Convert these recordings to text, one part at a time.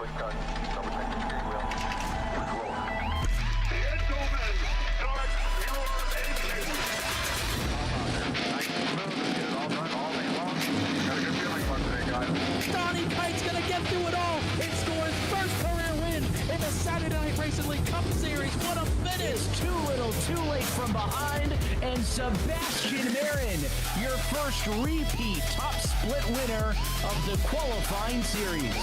Donnie Kite's gonna get through it all and score his first career win in the Saturday Night Racing League Cup Series. What a finish! Too little, too late from behind, and Sebastian Marin, your first repeat top split winner of the qualifying series.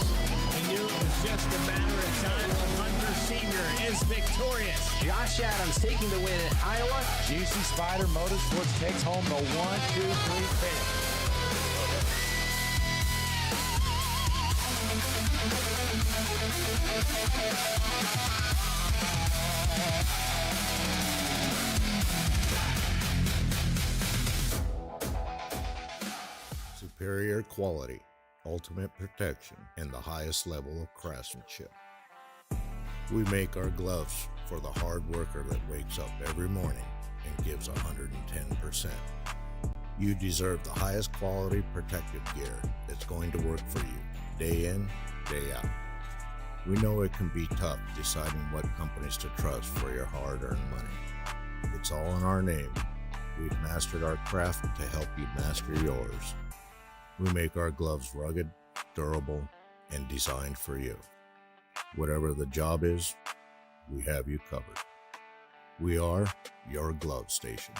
He knew it was just a matter of time. Hunter Sr. is victorious. Josh Adams taking the win at Iowa. Juicy Spider Motorsports takes home the 1-2-3 finish. Superior quality, ultimate protection, and the highest level of craftsmanship. We make our gloves for the hard worker that wakes up every morning and gives 110%. You deserve the highest quality protective gear that's going to work for you, day in, day out. We know it can be tough deciding what companies to trust for your hard-earned money. It's all in our name. We've mastered our craft to help you master yours. We make our gloves rugged, durable, and designed for you. Whatever the job is, we have you covered. We are your glove station.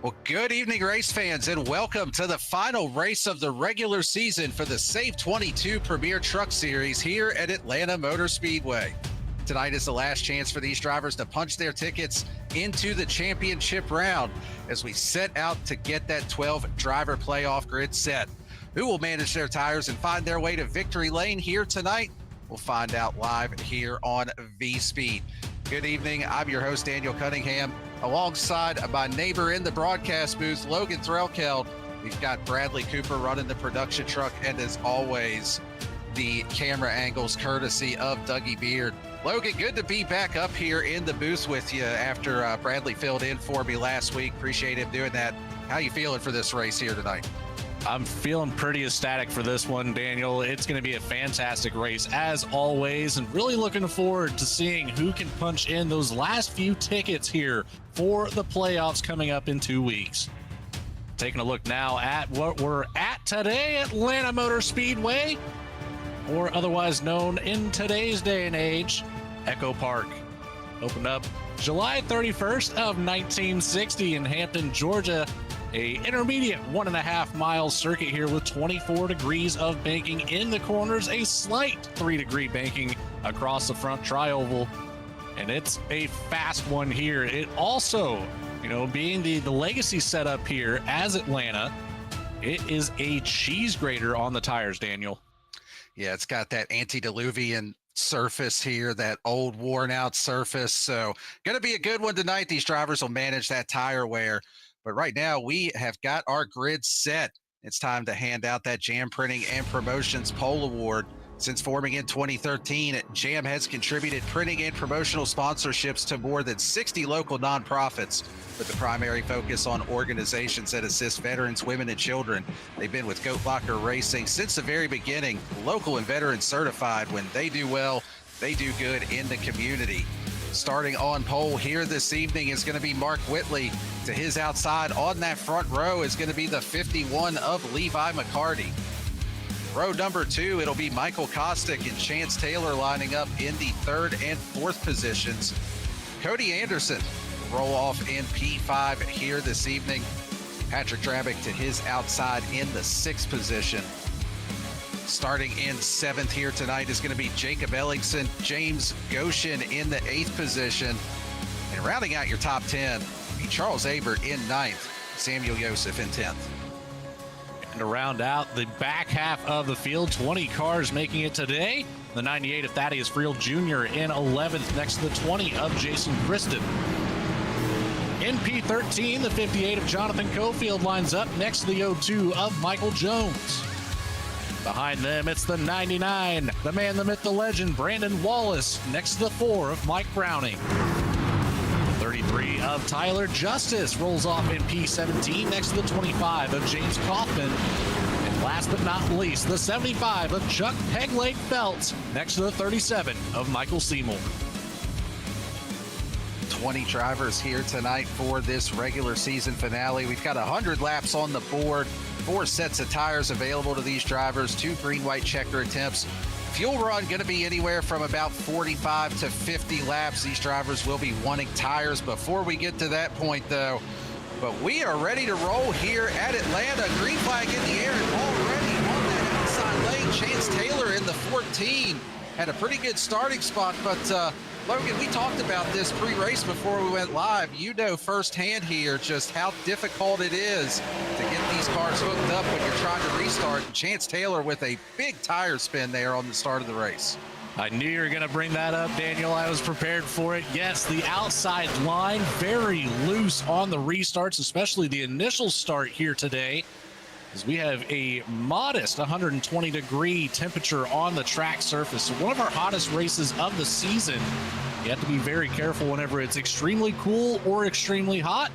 Well, good evening, race fans, and welcome to the final race of the regular season for the SAVE22 Premier Truck Series here at Atlanta Motor Speedway. Tonight is the last chance for these drivers to punch their tickets into the championship round as we set out to get that 12-driver playoff grid set. Who will manage their tires and find their way to victory lane here tonight? We'll find out live here on V-Speed. Good evening. I'm your host, Daniel Cunningham, alongside my neighbor in the broadcast booth, Logan Threlkeld. We've got Bradley Cooper running the production truck, and as always, the camera angles courtesy of Dougie Beard. Logan, good to be back up here in the booth with you after Bradley filled in for me last week. Appreciate him doing that. How you feeling for this race here tonight? I'm feeling pretty ecstatic for this one, Daniel. It's going to be a fantastic race as always, and really looking forward to seeing who can punch in those last few tickets here for the playoffs coming up in 2 weeks. Taking a look now at what we're at today, Atlanta Motor Speedway, or otherwise known in today's day and age, Echo Park. Opened up July 31st of 1960 in Hampton, Georgia. A intermediate 1.5 mile circuit here with 24 degrees of banking in the corners, a slight 3-degree banking across the front tri-oval, and it's a fast one here. It also, being the legacy setup here as Atlanta, it is a cheese grater on the tires, Daniel. Yeah, it's got that antediluvian surface here, that old worn out surface. So going to be a good one tonight. These drivers will manage that tire wear. But right now, we have got our grid set. It's time to hand out that Jam Printing and Promotions Pole Award. Since forming in 2013, Jam has contributed printing and promotional sponsorships to more than 60 local nonprofits, with the primary focus on organizations that assist veterans, women, and children. They've been with Goat Locker Racing since the very beginning, local and veteran certified. When they do well, they do good in the community. Starting on pole here this evening is going to be Mark Whitley. To his outside on that front row is going to be the 51 of Levi McCarty. Row number 2, it'll be Michael Kostick and Chance Taylor lining up in the 3rd and 4th positions. Cody Anderson roll off in P5 here this evening. Patrick Drabick to his outside in the 6th position. Starting in 7th here tonight is going to be Jacob Ellingson, James Goshen in the 8th position. And rounding out your top 10, be Charles Abert in 9th, Samuel Joseph in 10th. And to round out the back half of the field, 20 cars making it today. The 98 of Thaddeus Friel Jr. in 11th, next to the 20 of Jason Kristen. In P13, the 58 of Jonathan Cofield lines up next to the 02 of Michael Jones. Behind them, it's the 99, the man, the myth, the legend, Brandon Wallace, next to the 4 of Mike Browning. 33 of Tyler Justice rolls off in P17 next to the 25 of James Kaufman. And last but not least, the 75 of Chuck Peglake Belt next to the 37 of Michael Seymour. 20 drivers here tonight for this regular season finale. We've got 100 laps on the board, 4 sets of tires available to these drivers, 2 green-white checker attempts. Fuel run going to be anywhere from about 45 to 50 laps. These drivers will be wanting tires before we get to that point, though. But we are ready to roll here at Atlanta. Green flag in the air and already on that outside lane. Chance Taylor in the 14 had a pretty good starting spot, but Logan, we talked about this pre-race before we went live. You know firsthand here just how difficult it is to get these cars hooked up when you're trying to restart. And Chance Taylor with a big tire spin there on the start of the race. I knew you were going to bring that up, Daniel. I was prepared for it. Yes, the outside line very loose on the restarts, especially the initial start here today, as we have a modest 120-degree temperature on the track surface. So one of our hottest races of the season. You have to be very careful whenever it's extremely cool or extremely hot.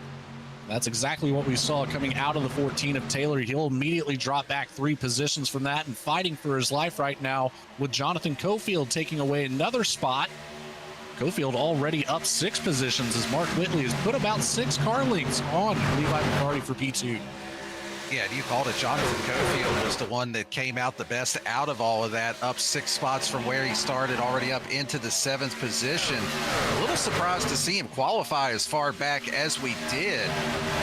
That's exactly what we saw coming out of the 14 of Taylor. He'll immediately drop back 3 positions from that and fighting for his life right now with Jonathan Cofield taking away another spot. Cofield already up 6 positions as Mark Whitley has put about 6 car lengths on Levi McCarty for P2. Yeah, you called it. Jonathan Cofield was the one that came out the best out of all of that, up 6 spots from where he started, already up into the 7th position. A little surprised to see him qualify as far back as we did,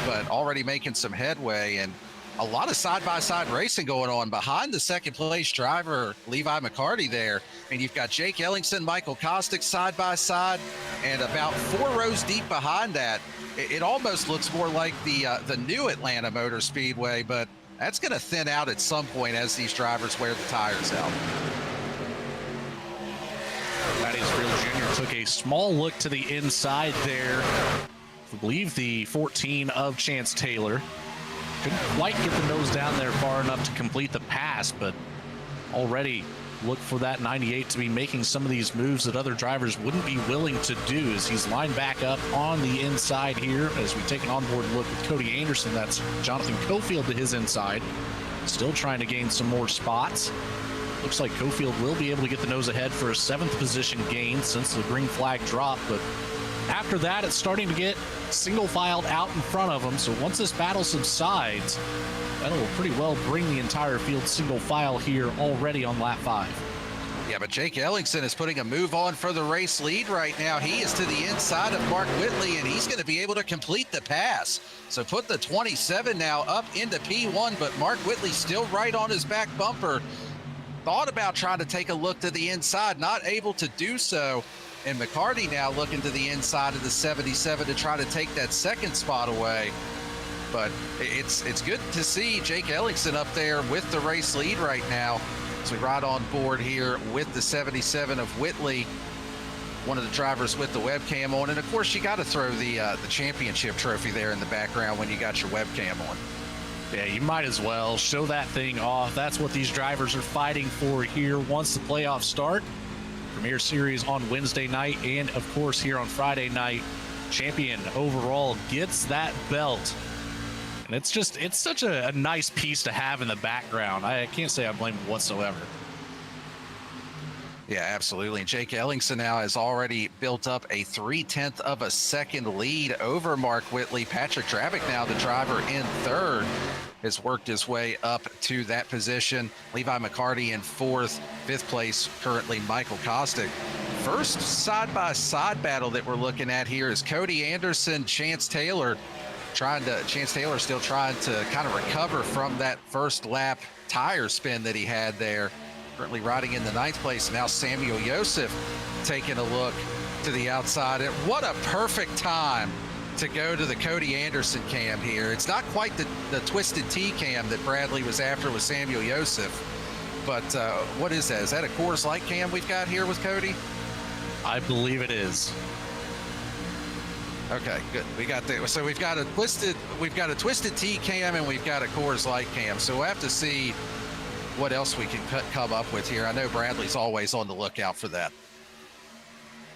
but already making some headway, and a lot of side-by-side racing going on behind the second-place driver, Levi McCarty there. And you've got Jake Ellingson, Michael Kostick side-by-side, and about 4 rows deep behind that, it almost looks more like the new Atlanta Motor Speedway, but that's going to thin out at some point as these drivers wear the tires out. Thaddeus Friel Jr. took a small look to the inside there. I believe the 14 of Chance Taylor. Couldn't quite get the nose down there far enough to complete the pass, but already look for that 98 to be making some of these moves that other drivers wouldn't be willing to do, as he's lined back up on the inside here as we take an onboard look with Cody Anderson. That's Jonathan Cofield to his inside, still trying to gain some more spots. Looks like Cofield will be able to get the nose ahead for a 7th position gain since the green flag dropped, but after that it's starting to get single filed out in front of him. So once this battle subsides, that'll pretty well bring the entire field single file here already on lap 5. Yeah, but Jake Ellingson is putting a move on for the race lead right now. He is to the inside of Mark Whitley, and he's going to be able to complete the pass. So put the 27 now up into P1, but Mark Whitley still right on his back bumper. Thought about trying to take a look to the inside, not able to do so. And McCarty now looking to the inside of the 77 to try to take that 2nd spot away. But it's good to see Jake Ellingson up there with the race lead right now. So we ride on board here with the 77 of Whitley, one of the drivers with the webcam on. And of course, you got to throw the championship trophy there in the background when you got your webcam on. Yeah, you might as well show that thing off. That's what these drivers are fighting for here once the playoffs start. Premier Series on Wednesday night, and of course here on Friday night. Champion overall gets that belt. And it's such a nice piece to have in the background. I can't say I blame it whatsoever. Yeah, absolutely. And Jake Ellingson now has already built up a 0.3 of a second lead over Mark Whitley. Patrick Drabick, now the driver in third, has worked his way up to that position. Levi McCarty in fourth. Fifth place, currently Michael Kostick. First side-by-side battle that we're looking at here is Cody Anderson, Chance Taylor still trying to kind of recover from that first lap tire spin that he had there. Currently riding in the ninth place. Now Samuel Joseph taking a look to the outside. And what a perfect time to go to the Cody Anderson cam here. It's not quite the Twisted T cam that Bradley was after with Samuel Joseph. But what is that? Is that a Coors Light cam we've got here with Cody? I believe it is. Okay, good. We got that. So we've got a Twisted T cam and we've got a Coors Light cam. So we'll have to see what else we can come up with here. I know Bradley's always on the lookout for that.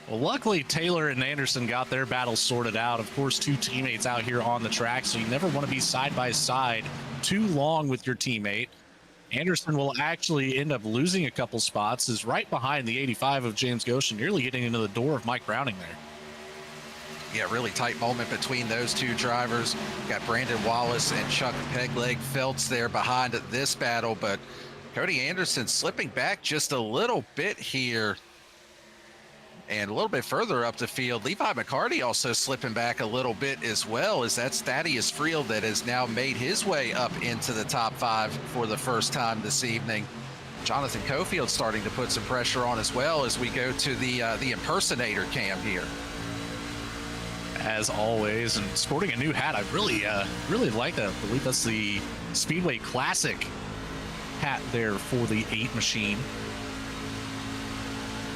Well, luckily Taylor and Anderson got their battle sorted out. Of course, two teammates out here on the track, so you never want to be side by side too long with your teammate. Anderson will actually end up losing a couple spots, is right behind the 85 of James Goshen, nearly getting into the door of Mike Browning there. Yeah, really tight moment between those two drivers. Got Brandon Wallace and Chuck Pegleg Feltz there behind this battle, but Cody Anderson slipping back just a little bit here and a little bit further up the field. Levi McCarty also slipping back a little bit as well, as that's Thaddeus Friel that has now made his way up into the top 5 for the first time this evening. Jonathan Cofield starting to put some pressure on as well as we go to the impersonator cam here. As always, and sporting a new hat. I really like that. I believe that's the Speedway Classic hat there for the 8 machine,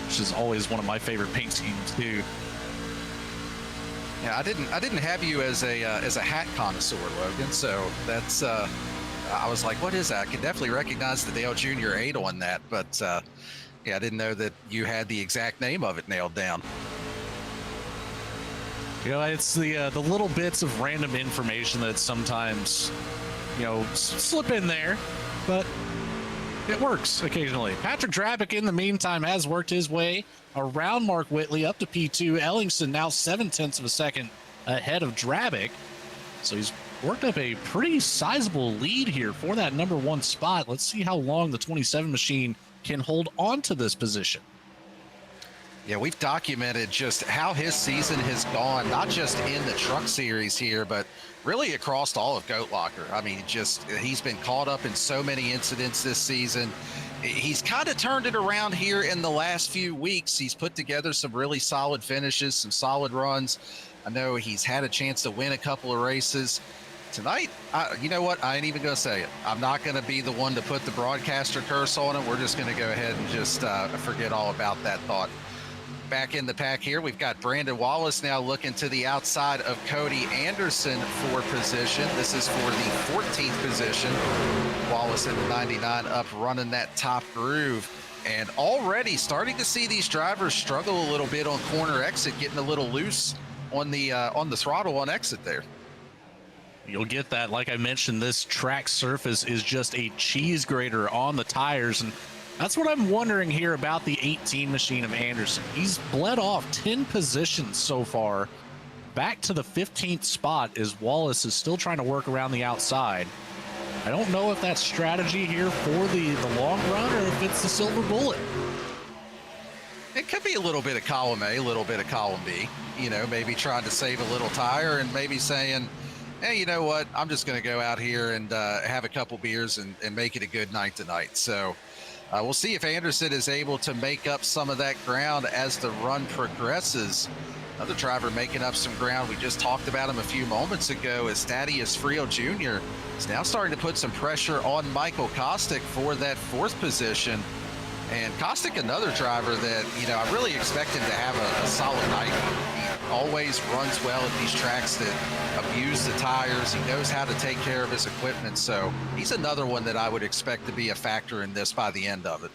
which is always one of my favorite paint schemes too. Yeah, I didn't have you as a hat connoisseur, Logan. So that's I was like, what is that? I can definitely recognize the Dale Jr. 8 on that, but yeah, I didn't know that you had the exact name of it nailed down. You know, it's the little bits of random information that sometimes, you know, slip in there, but it works occasionally. Patrick Drabick, in the meantime, has worked his way around Mark Whitley up to P2. Ellingson now 0.7 of a second ahead of Drabick. So he's worked up a pretty sizable lead here for that number 1 spot. Let's see how long the 27 machine can hold on to this position. Yeah, we've documented just how his season has gone, not just in the truck series here, but really across all of Goat Locker. I mean, he's been caught up in so many incidents this season. He's kind of turned it around here in the last few weeks. He's put together some really solid finishes, some solid runs. I know he's had a chance to win a couple of races. Tonight, you know what? I ain't even going to say it. I'm not going to be the one to put the broadcaster curse on it. We're just going to go ahead and just forget all about that thought. Back in the pack here, we've got Brandon Wallace now looking to the outside of Cody Anderson for position. This is for the 14th position. Wallace in the 99 up, running that top groove, and already starting to see these drivers struggle a little bit on corner exit, getting a little loose on the throttle on exit there. You'll get that. Like I mentioned, this track surface is just a cheese grater on the tires, and that's what I'm wondering here about the 18 machine of Anderson. He's bled off 10 positions so far, back to the 15th spot as Wallace is still trying to work around the outside. I don't know if that's strategy here for the long run or if it's the silver bullet. It could be a little bit of column A, a little bit of column B. You know, maybe trying to save a little tire and maybe saying, hey, you know what? I'm just going to go out here and have a couple beers and make it a good night tonight. So we'll see if Anderson is able to make up some of that ground as the run progresses. Another driver making up some ground. We just talked about him a few moments ago as Thaddeus Friel Jr. is now starting to put some pressure on Michael Kostick for that 4th position. And Kostick, another driver that, you know, I really expect him to have a solid night. He always runs well at these tracks that abuse the tires. He knows how to take care of his equipment. So he's another one that I would expect to be a factor in this by the end of it.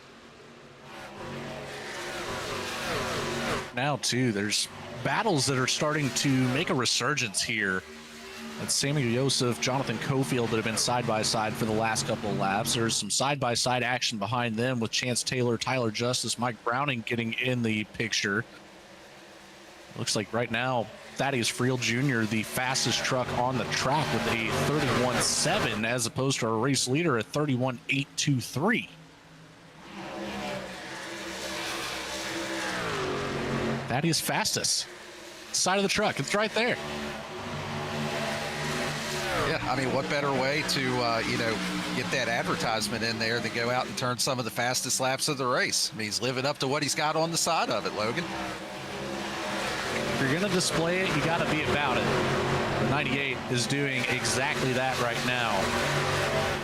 Now, too, there's battles that are starting to make a resurgence here That's Samuel Joseph, Jonathan Cofield that have been side-by-side for the last couple of laps. There's some side-by-side action behind them with Chance Taylor, Tyler Justice, Mike Browning getting in the picture. Looks like right now, Thaddeus Friel Jr., the fastest truck on the track with a 31.7 as opposed to our race leader at 31.823. Thaddeus fastest. Side of the truck, it's right there. Yeah, I mean, what better way to, get that advertisement in there than go out and turn some of the fastest laps of the race? I mean, he's living up to what he's got on the side of it, Logan. If you're going to display it, you got to be about it. The 98 is doing exactly that right now.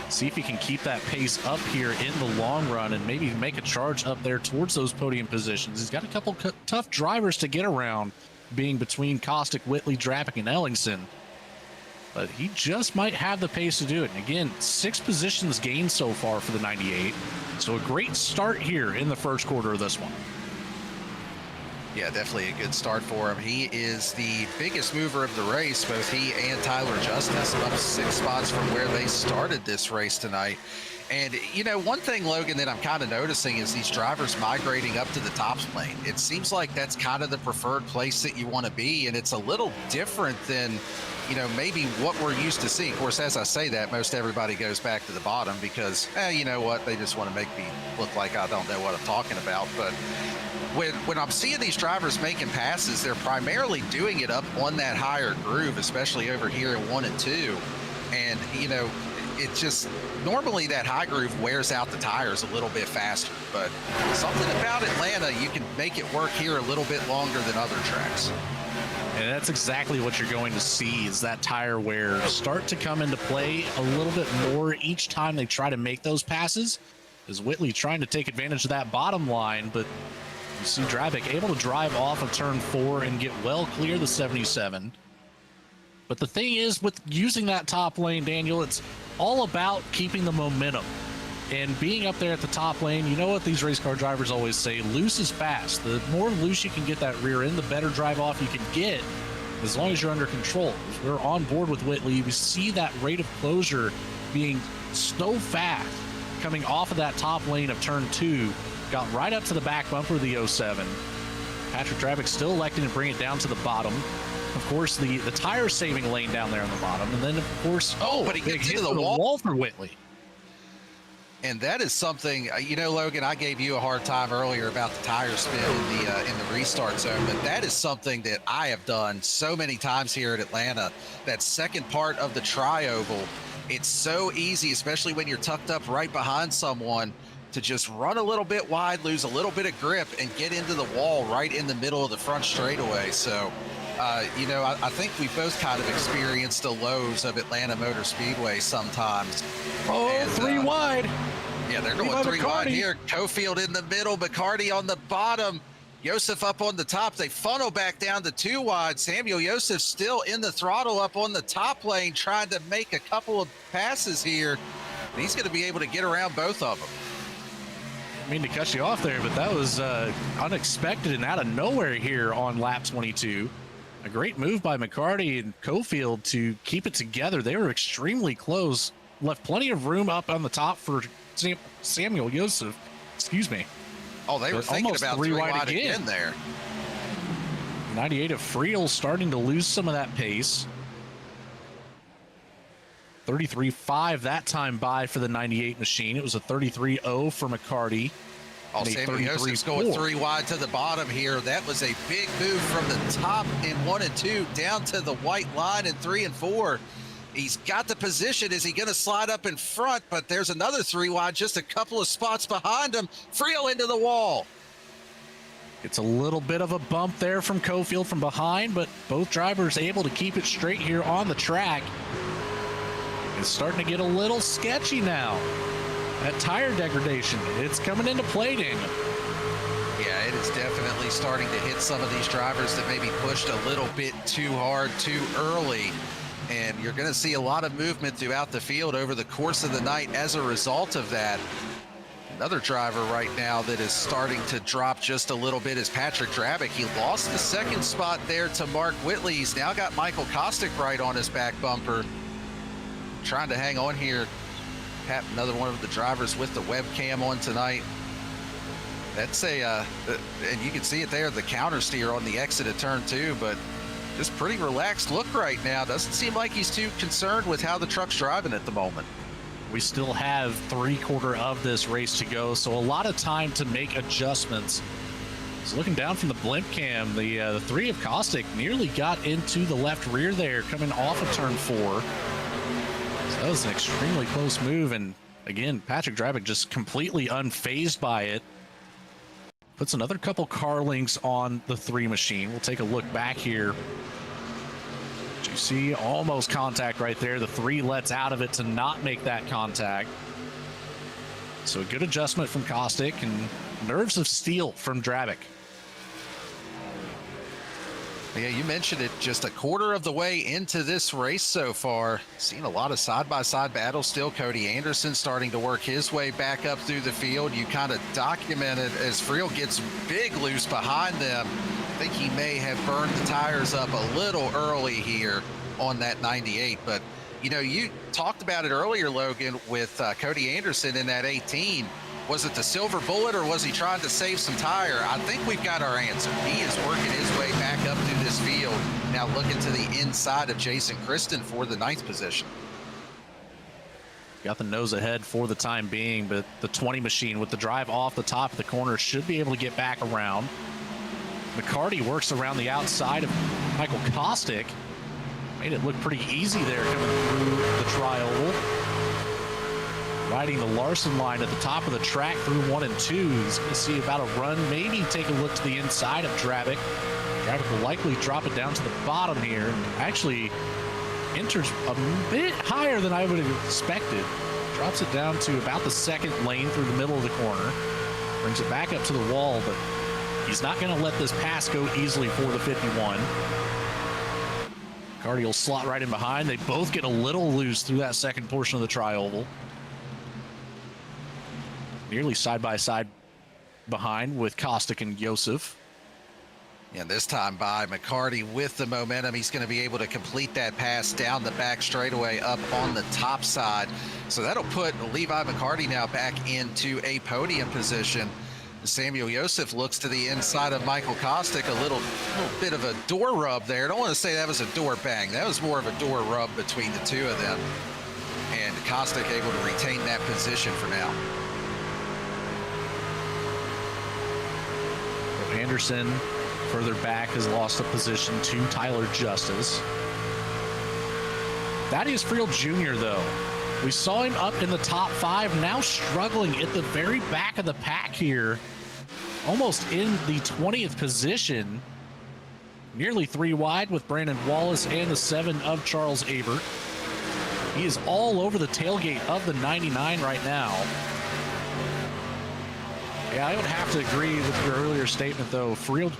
See if he can keep that pace up here in the long run and maybe make a charge up there towards those podium positions. He's got a couple tough drivers to get around, being between Kostick, Whitley, Drapic, and Ellingson. But he just might have the pace to do it. And again, 6 positions gained so far for the 98. So a great start here in the first quarter of this one. Yeah, definitely a good start for him. He is the biggest mover of the race, both he and Tyler Justice, up 6 spots from where they started this race tonight. And, one thing, Logan, that I'm kind of noticing is these drivers migrating up to the tops lane. It seems like that's kind of the preferred place that you want to be, and it's a little different than, maybe what we're used to seeing. Of course, as I say that, most everybody goes back to the bottom because, you know what, they just want to make me look like I don't know what I'm talking about. But when I'm seeing these drivers making passes, they're primarily doing it up on that higher groove, especially over here in 1 and 2. And, it just normally that high groove wears out the tires a little bit faster, but something about Atlanta, you can make it work here a little bit longer than other tracks. And that's exactly what you're going to see is that tire wear start to come into play a little bit more each time they try to make those passes. Is Whitley trying to take advantage of that bottom line, but you see Drapic able to drive off of turn 4 and get well clear the 77. But the thing is with using that top lane, Daniel, it's all about keeping the momentum and being up there at the top lane. You know what these race car drivers always say, loose is fast. The more loose you can get that rear end, the better drive off you can get as long as you're under control. If we're on board with Whitley, we see that rate of closure being so fast coming off of that top lane of turn 2, got right up to the back bumper of the 07. Patrick Drapic still electing to bring it down to the bottom. Of course, the tire saving lane down there on the bottom. And then, of course, but he gets into the wall for Whitley. And that is something, Logan, I gave you a hard time earlier about the tire spin in the restart zone, but that is something that I have done so many times here at Atlanta. That second part of the tri-oval, it's so easy, especially when you're tucked up right behind someone, to just run a little bit wide, lose a little bit of grip, and get into the wall right in the middle of the front straightaway. So, I think we both kind of experienced the lows of Atlanta Motor Speedway sometimes. Oh, and, 3 wide. Yeah, they're going 3 wide here. Cofield in the middle, McCarty on the bottom, Joseph up on the top. They funnel back down to 2 wide. Samuel Joseph still in the throttle up on the top lane, trying to make a couple of passes here. And he's going to be able to get around both of them. I mean to cut you off there, but that was unexpected and out of nowhere here on lap 22. A great move by McCarty and Cofield to keep it together. They were extremely close, left plenty of room up on the top for Samuel Joseph. Excuse me. Oh, they were thinking about 3 wide again there. 98 of Friel starting to lose some of that pace. 33.5 that time by for the 98 machine. It was a 33.0 for McCarty. Oh, Samuel Joseph's going 3 wide to the bottom here. That was a big move from the top in 1 and 2 down to the white line in 3 and 4. He's got the position. Is he going to slide up in front? But there's another 3 wide just a couple of spots behind him. Friel into the wall. It's a little bit of a bump there from Cofield from behind, but both drivers able to keep it straight here on the track. It's starting to get a little sketchy now. That tire degradation, it's coming into play, Daniel. Yeah, it is definitely starting to hit some of these drivers that maybe pushed a little bit too hard, too early. And you're going to see a lot of movement throughout the field over the course of the night as a result of that. Another driver right now that is starting to drop just a little bit is Patrick Drabick. He lost the second spot there to Mark Whitley. He's now got Michael Kostick right on his back bumper. Trying to hang on here. Pat, another one of the drivers with the webcam on tonight. That's and you can see it there, the counter steer on the exit of turn 2, but just pretty relaxed look right now. Doesn't seem like he's too concerned with how the truck's driving at the moment. We still have 3/4 of this race to go, so a lot of time to make adjustments. So looking down from the blimp cam, the 3 of Kostick nearly got into the left rear there, coming off of turn 4. So that was an extremely close move, and again, Patrick Drabick just completely unfazed by it. Puts another couple car links on the 3 machine. We'll take a look back here. You see almost contact right there. The 3 lets out of it to not make that contact. So a good adjustment from Kostick and nerves of steel from Drabick. Yeah, you mentioned it, just a quarter of the way into this race so far. Seen a lot of side-by-side battles still. Cody Anderson starting to work his way back up through the field. You kind of documented as Friel gets big loose behind them. I think he may have burned the tires up a little early here on that 98. But, you know, you talked about it earlier, Logan, with Cody Anderson in that 18. Was it the silver bullet or was he trying to save some tire? I think we've got our answer. He is working his way back up through this field. Now looking to the inside of Jason Kristen for the 9th position. Got the nose ahead for the time being, but the 20 machine with the drive off the top of the corner should be able to get back around. McCarty works around the outside of Michael Kostick. Made it look pretty easy there coming through the tri-oval. Riding the Larson line at the top of the track through 1 and 2. He's going to see about a run, maybe take a look to the inside of Drabick. Drabick will likely drop it down to the bottom here and actually enters a bit higher than I would have expected. Drops it down to about the 2nd lane through the middle of the corner. Brings it back up to the wall, but he's not going to let this pass go easily for the 51. Cardi will slot right in behind. They both get a little loose through that second portion of the tri-oval. Nearly side-by-side behind with Kostick and Yosef. And this time by McCarty with the momentum. He's going to be able to complete that pass down the back straightaway up on the top side. So that'll put Levi McCarty now back into a podium position. Samuel Yosef looks to the inside of Michael Kostick. A little bit of a door rub there. I don't want to say that was a door bang. That was more of a door rub between the two of them. And Kostick able to retain that position for now. Anderson further back has lost a position to Tyler Justice. Thaddeus Friel Jr., though, we saw him up in the top 5, now struggling at the very back of the pack here, almost in the 20th position, nearly 3 wide with Brandon Wallace and the 7 of Charles Abert. He is all over the tailgate of the 99 right now. Yeah, I would have to agree with your earlier statement, though. Friel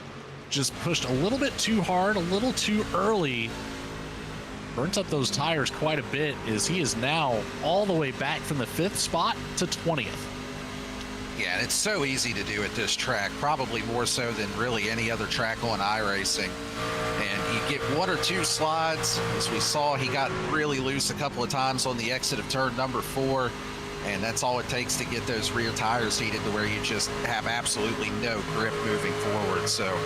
just pushed a little bit too hard, a little too early. Burnt up those tires quite a bit, as he is now all the way back from the 5th spot to 20th. Yeah, and it's so easy to do at this track, probably more so than really any other track on iRacing. And you get 1 or 2 slides. As we saw, he got really loose a couple of times on the exit of turn number 4. And that's all it takes to get those rear tires heated to where you just have absolutely no grip moving forward. So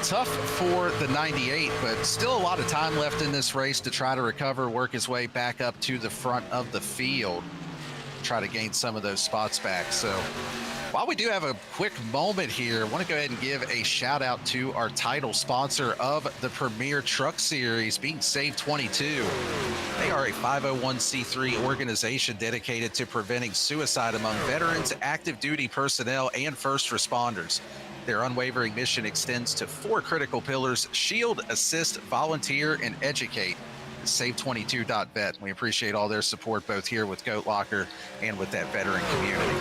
tough for the 98, but still a lot of time left in this race to try to recover, work his way back up to the front of the field, try to gain some of those spots back. So while we do have a quick moment here, I want to go ahead and give a shout out to our title sponsor of the Premier Truck Series, being SAVE22. They are a 501c3 organization dedicated to preventing suicide among veterans, active duty personnel, and first responders. Their unwavering mission extends to 4 critical pillars: shield, assist, volunteer, and educate. Save22.vet. We appreciate all their support both here with Goat Locker and with that veteran community.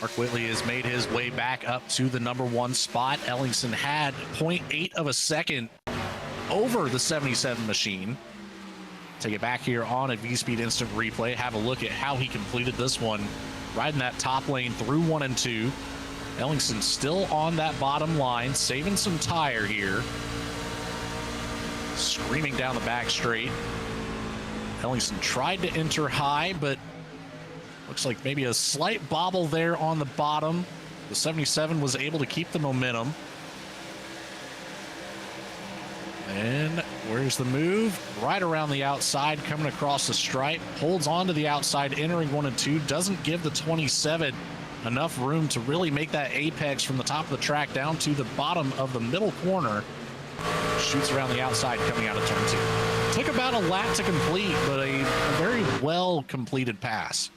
Mark Whitley has made his way back up to the number 1 spot. Ellingson had 0.8 of a second over the 77 machine. Take it back here on a V-Speed instant replay. Have a look at how he completed this one. Riding that top lane through 1 and 2. Ellingson still on that bottom line, saving some tire here. Screaming down the back straight. Ellingson tried to enter high, but looks like maybe a slight bobble there on the bottom. The 77 was able to keep the momentum. And where's the move? Right around the outside, coming across the stripe. Holds on to the outside, entering 1 and 2. Doesn't give the 27 enough room to really make that apex from the top of the track down to the bottom of the middle corner. Shoots around the outside coming out of turn 2. Took about a lap to complete, but a very well completed pass.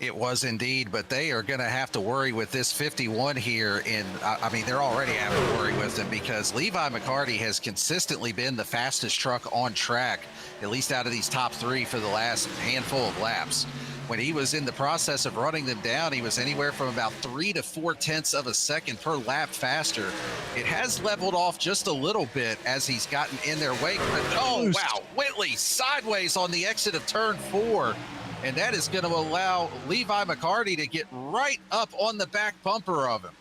It was indeed, but they are going to have to worry with this 51 here. I mean, they're already having to worry with him because Levi McCarty has consistently been the fastest truck on track, at least out of these top 3 for the last handful of laps. When he was in the process of running them down, he was anywhere from about 3 to 4/10 of a second per lap faster. It has leveled off just a little bit as he's gotten in their wake. But, oh, wow, Whitley sideways on the exit of turn 4. And that is going to allow Levi McCarty to get right up on the back bumper of him.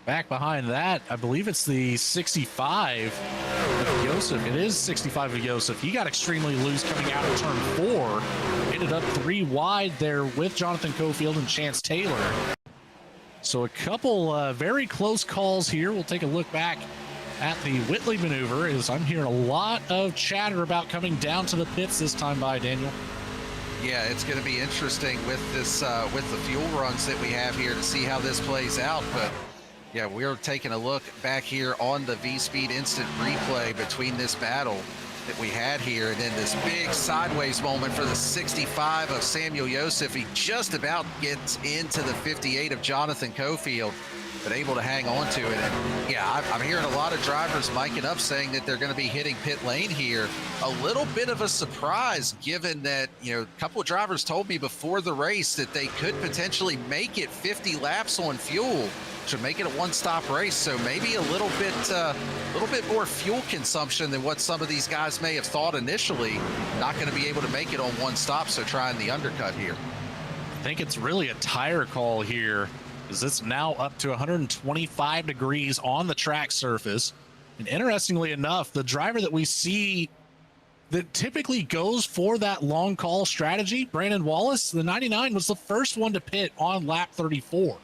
Back behind that, I believe it's the 65 of Yosef. It is 65 of Yosef. He got extremely loose coming out of turn 4. Ended up 3 wide there with Jonathan Cofield and Chance Taylor. So a couple very close calls here. We'll take a look back at the Whitley maneuver as I'm hearing a lot of chatter about coming down to the pits this time by Daniel. Yeah, it's going to be interesting with this with the fuel runs that we have here to see how this plays out. But yeah, we're taking a look back here on the V-Speed instant replay between this battle that we had here, and then this big sideways moment for the 65 of Samuel Yosef. He just about gets into the 58 of Jonathan Cofield, but able to hang on to it. And yeah, I'm hearing a lot of drivers miking up saying that they're going to be hitting pit lane here. A little bit of a surprise given that, you know, a couple of drivers told me before the race that they could potentially make it 50 laps on fuel to make it a one-stop race. So maybe a little bit more fuel consumption than what some of these guys may have thought initially. Not going to be able to make it on one stop, so trying the undercut here. I think it's really a tire call here, as it's now up to 125 degrees on the track surface. And interestingly enough, the driver that we see that typically goes for that long call strategy, Brandon Wallace, the 99, was the first one to pit on lap 34.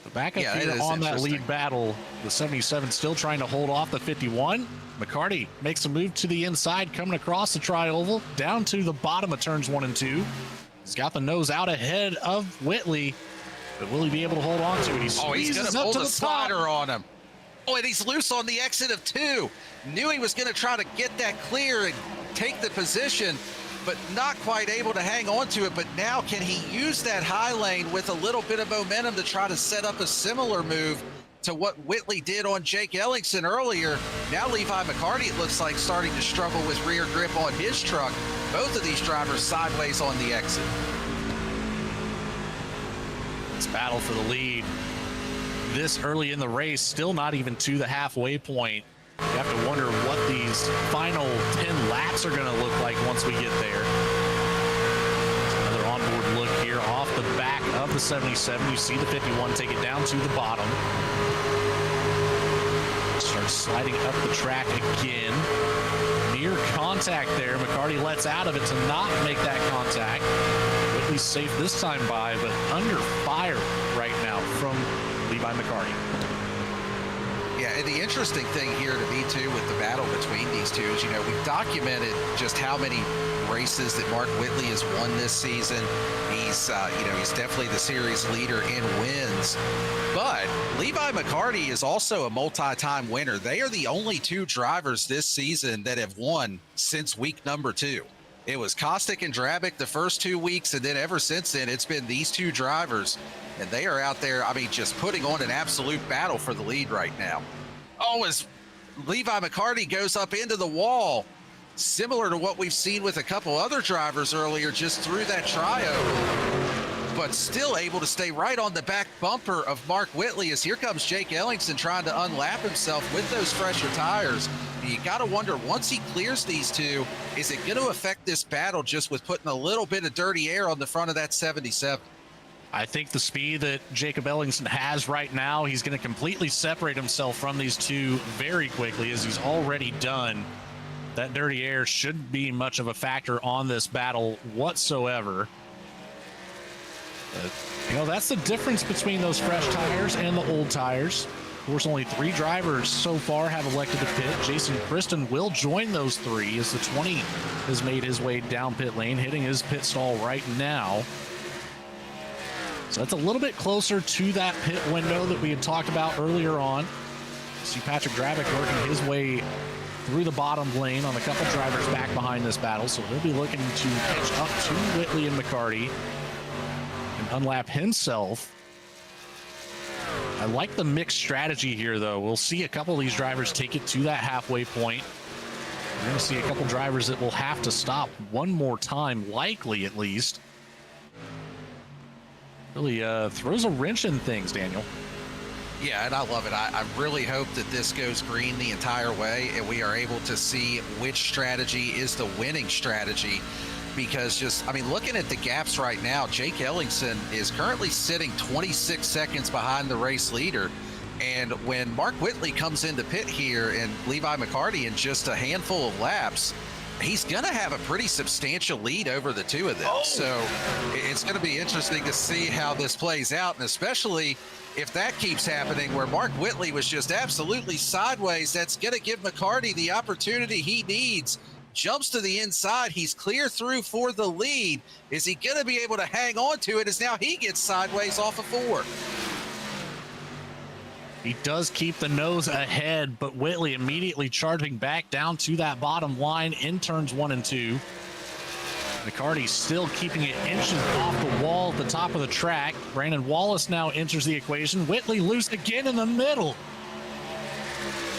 The backup here on that lead battle, the 77 still trying to hold off the 51. McCarty makes a move to the inside, coming across the tri-oval, down to the bottom of turns 1 and 2. He's got the nose out ahead of Whitley, but will he be able to hold on to it? He's going to pull the slider on him. Oh, and he's loose on the exit of 2. Knew he was going to try to get that clear and take the position, but not quite able to hang on to it. But now can he use that high lane with a little bit of momentum to try to set up a similar move to what Whitley did on Jake Ellingson earlier? Now Levi McCarty, it looks like, starting to struggle with rear grip on his truck. Both of these drivers sideways on the exit. It's battle for the lead this early in the race, still not even to the halfway point. You have to wonder what these final 10 laps are going to look like once we get there. Another onboard look here off the back of the 77. You see the 51 take it down to the bottom. Starts sliding up the track again. Near contact there. McCarty lets out of it to not make that contact. Whitley's safe this time by, but under fire right now from Levi McCarty. Yeah, and the interesting thing here to me too with the battle between these two is, you know, we've documented just how many races that Mark Whitley has won this season. He's, he's definitely the series leader in wins. But Levi McCarty is also a multi-time winner. They are the only 2 drivers this season that have won since week number 2. It was Kostick and Drabick the first 2 weeks, and then ever since then, it's been these 2 drivers. And they are out there, I mean, just putting on an absolute battle for the lead right now. Oh, as Levi McCarty goes up into the wall, similar to what we've seen with a couple other drivers earlier, just through that tri-oval. but still able to stay right on the back bumper of Mark Whitley as here comes Jake Ellingson trying to unlap himself with those fresher tires. You got to wonder, once he clears these two, is it going to affect this battle just with putting a little bit of dirty air on the front of that 77? I think the speed that Jacob Ellingson has right now, he's going to completely separate himself from these two very quickly, as he's already done. That dirty air shouldn't be much of a factor on this battle whatsoever. But, you know, that's the difference between those fresh tires and the old tires. Of course, only 3 drivers so far have elected to pit. Jason Kristen will join those 3 as the 20 has made his way down pit lane, hitting his pit stall right now. So that's a little bit closer to that pit window that we had talked about earlier on. See Patrick Gravick working his way through the bottom lane on a couple drivers back behind this battle. So he'll be looking to catch up to Whitley and McCarty and unlap himself. I like the mixed strategy here, though. We'll see a couple of these drivers take it to that halfway point. We're going to see a couple drivers that will have to stop one more time, likely at least. Really throws a wrench in things, Daniel. Yeah, and I love it. I really hope that this goes green the entire way and we are able to see which strategy is the winning strategy. Because just, I mean, looking at the gaps right now, Jake Ellingson is currently sitting 26 seconds behind the race leader. And when Mark Whitley comes into pit here and Levi McCarty in just a handful of laps, he's going to have a pretty substantial lead over the two of them. So it's going to be interesting to see how this plays out, and especially if that keeps happening where Mark Whitley was just absolutely sideways. That's going to give McCarty the opportunity he needs. Jumps to the inside. He's clear through for the lead. Is he going to be able to hang on to it as now he gets sideways off of 4? He does keep the nose ahead, but Whitley immediately charging back down to that bottom line in turns 1 and 2. McCarty still keeping it inches off the wall at the top of the track. Brandon Wallace now enters the equation. Whitley loose again in the middle.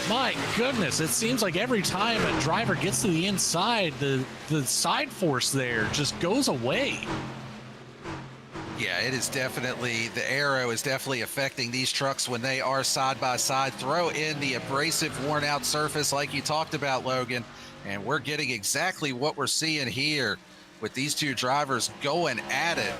My goodness, it seems like every time a driver gets to the inside, the side force there just goes away. Yeah, it is definitely, the aero is definitely affecting these trucks when they are side by side. Throw in the abrasive worn out surface like you talked about, Logan, and we're getting exactly what we're seeing here with these two drivers going at it.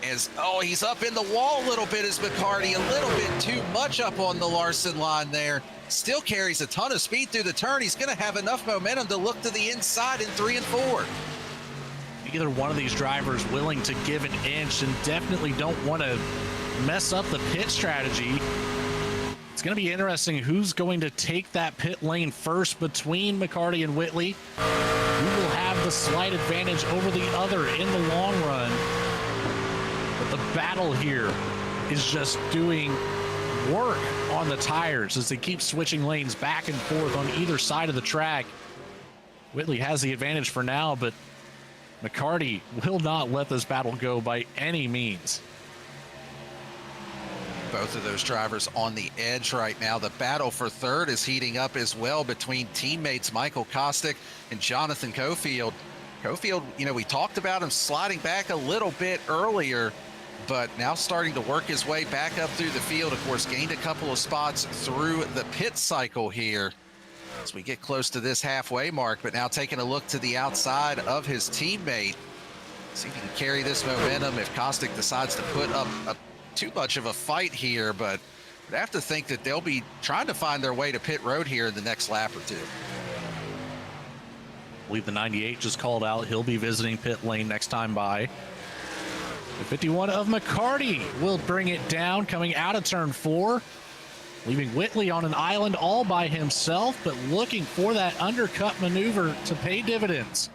As, oh, he's up in the wall a little bit as McCarty, a little bit too much up on the Larson line there. Still carries a ton of speed through the turn. He's going to have enough momentum to look to the inside in 3 and 4. Either one of these drivers willing to give an inch and definitely don't want to mess up the pit strategy. It's going to be interesting who's going to take that pit lane first between McCarty and Whitley. Who will have the slight advantage over the other in the long run? But the battle here is just doing work on the tires as they keep switching lanes back and forth on either side of the track. Whitley has the advantage for now, but McCarty will not let this battle go by any means. Both of those drivers on the edge right now. The battle for third is heating up as well between teammates Michael Kostick and Jonathan Cofield. Cofield, you know, we talked about him sliding back a little bit earlier, but now starting to work his way back up through the field. Of course, gained a couple of spots through the pit cycle here as we get close to this halfway mark, but now taking a look to the outside of his teammate. See if he can carry this momentum if Kostick decides to put up too much of a fight here, but I'd have to think that they'll be trying to find their way to pit road here in the next lap or two. I believe the 98 just called out. He'll be visiting pit lane next time by. The 51 of McCarty will bring it down coming out of turn 4. Leaving Whitley on an island all by himself, but looking for that undercut maneuver to pay dividends.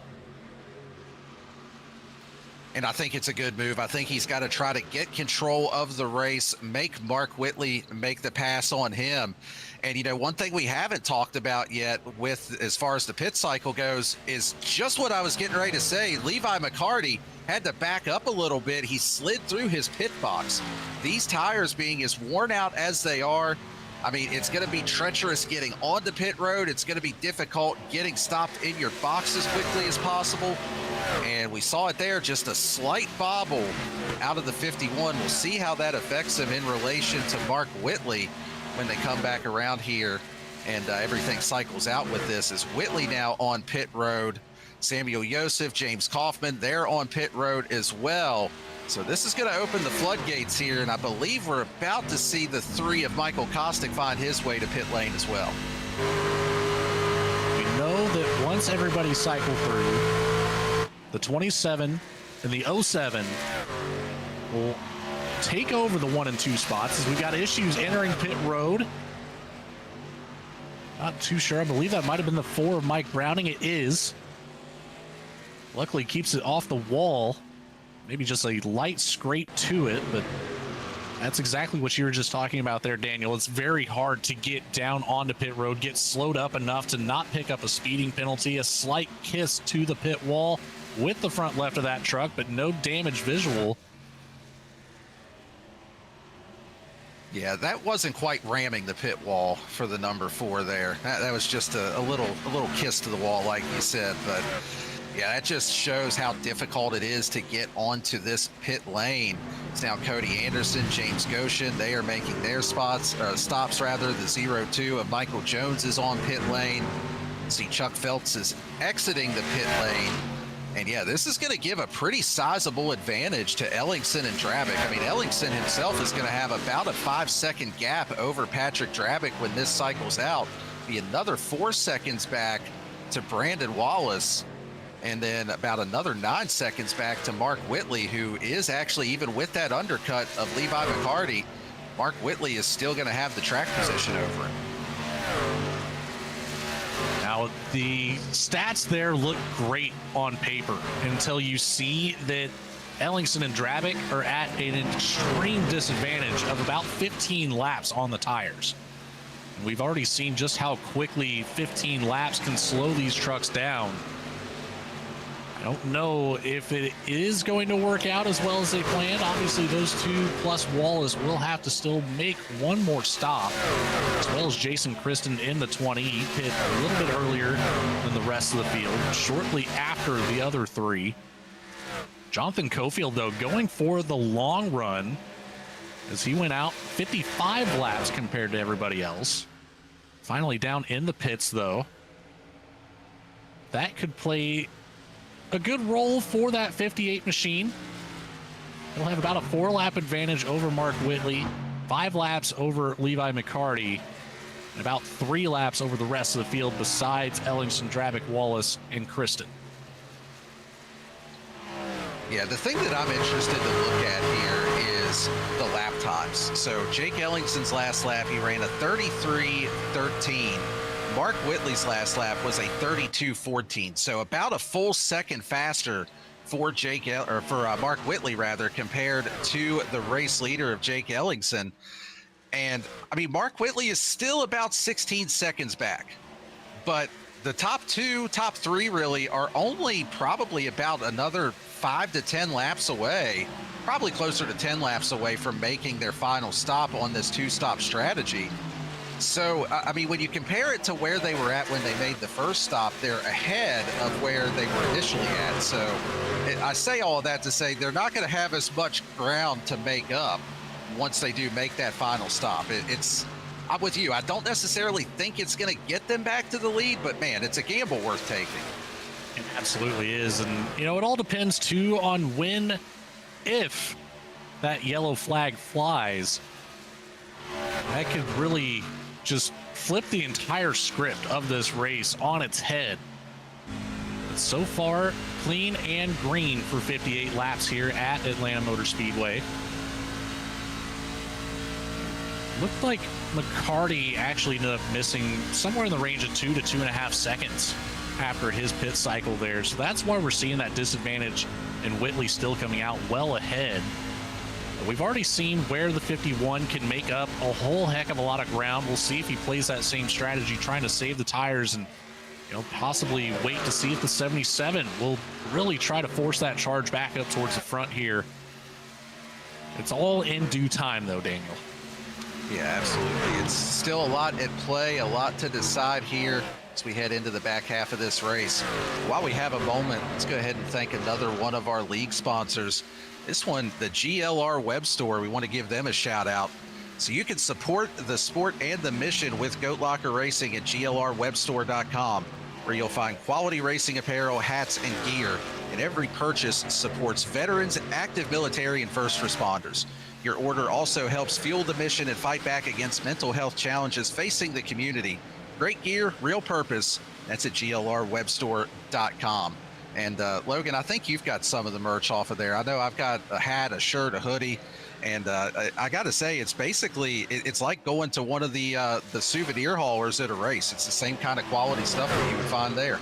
And I think it's a good move. I think he's got to try to get control of the race, make Mark Whitley make the pass on him. And, you know, one thing we haven't talked about yet with as far as the pit cycle goes is just what I was getting ready to say. Levi McCarty had to back up a little bit. He slid through his pit box. These tires being as worn out as they are, I mean, it's going to be treacherous getting on the pit road. It's going to be difficult getting stopped in your box as quickly as possible. And we saw it there, just a slight bobble out of the 51. We'll see how that affects him in relation to Mark Whitley when they come back around here and everything cycles out with this. Is Whitley now on pit road? Samuel Yosef, James Kaufman, they're on pit road as well. So this is going to open the floodgates here, and I believe we're about to see the 3 of Michael Kostick find his way to pit lane as well. We know that once everybody cycle through, the 27 and the 07 will take over the 1 and 2 spots, as we've got issues entering pit road. Not too sure. I believe that might have been the 4 of Mike Browning. It is. Luckily keeps it off the wall. Maybe just a light scrape to it, but that's exactly what you were just talking about there, Daniel. It's very hard to get down onto pit road, get slowed up enough to not pick up a speeding penalty, a slight kiss to the pit wall with the front left of that truck, but no damage visual. Yeah, that wasn't quite ramming the pit wall for the number 4 there. That was just a little kiss to the wall, like you said, but yeah, that just shows how difficult it is to get onto this pit lane. It's now Cody Anderson, James Goshen. They are making their stops. The 0-2 of Michael Jones is on pit lane. See, Chuck Phelps is exiting the pit lane. And yeah, this is going to give a pretty sizable advantage to Ellingson and Drabick. I mean, Ellingson himself is going to have about a 5-second gap over Patrick Drabick when this cycles out. Be another 4 seconds back to Brandon Wallace. And then about another 9 seconds back to Mark Whitley, who is actually, even with that undercut of Levi McCarty, Mark Whitley is still going to have the track position over him. Now, the stats there look great on paper until you see that Ellingson and Drabick are at an extreme disadvantage of about 15 laps on the tires. And we've already seen just how quickly 15 laps can slow these trucks down. I don't know if it is going to work out as well as they planned. Obviously, those 2 plus Wallace will have to still make one more stop, as well as Jason Kristen in the 20. He hit a little bit earlier than the rest of the field, shortly after the other 3. Jonathan Cofield, though, going for the long run, as he went out 55 laps compared to everybody else. Finally down in the pits, though. That could play a good role for that 58 machine. It'll have about a 4-lap advantage over Mark Whitley, 5 laps over Levi McCarty, and about 3 laps over the rest of the field besides Ellingson, Drabick, Wallace, and Kristen. Yeah, the thing that I'm interested to look at here is the lap times. So Jake Ellingson's last lap, he ran a 33:13. Mark Whitley's last lap was a 32:14, so about a full second faster for Mark Whitley rather, compared to the race leader of Jake Ellingson. And I mean, Mark Whitley is still about 16 seconds back, but the top 3 really are only probably about another 5 to 10 laps away, probably closer to 10 laps away from making their final stop on this 2-stop strategy. So, I mean, when you compare it to where they were at when they made the first stop, they're ahead of where they were initially at. So I say all of that to say they're not going to have as much ground to make up once they do make that final stop. I'm with you. I don't necessarily think it's going to get them back to the lead, but man, it's a gamble worth taking. It absolutely is. And, you know, it all depends, too, on if that yellow flag flies. That could really just flip the entire script of this race on its head. But so far, clean and green for 58 laps here at Atlanta Motor Speedway. Looked like McCarty actually ended up missing somewhere in the range of 2 to 2.5 seconds after his pit cycle there. So that's why we're seeing that disadvantage, and Whitley still coming out well ahead. We've already seen where the 51 can make up a whole heck of a lot of ground. We'll see if he plays that same strategy, trying to save the tires and, you know, possibly wait to see if the 77 will really try to force that charge back up towards the front here. It's all in due time, though, Daniel. Yeah, absolutely. It's still a lot at play, a lot to decide here. as we head into the back half of this race. While we have a moment, let's go ahead and thank another one of our league sponsors. This one, the GLR Web Store. We want to give them a shout out. So you can support the sport and the mission with Goat Locker Racing at glrwebstore.com, where you'll find quality racing apparel, hats, and gear. And every purchase supports veterans, active military, and first responders. Your order also helps fuel the mission and fight back against mental health challenges facing the community. Great gear, real purpose. That's at glrwebstore.com. And Logan, I think you've got some of the merch off of there. I know I've got a hat, a shirt, a hoodie, and I got to say, it's basically it's like going to one of the souvenir haulers at a race. It's the same kind of quality stuff that you would find there,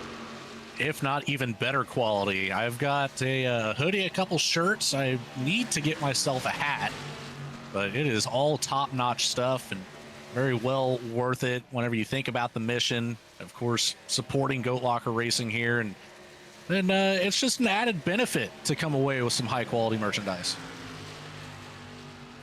if not even better quality. I've got a hoodie, a couple shirts. I need to get myself a hat, but it is all top-notch stuff and very well worth it whenever you think about the mission. Of course, supporting Goat Locker Racing here, and then it's just an added benefit to come away with some high-quality merchandise.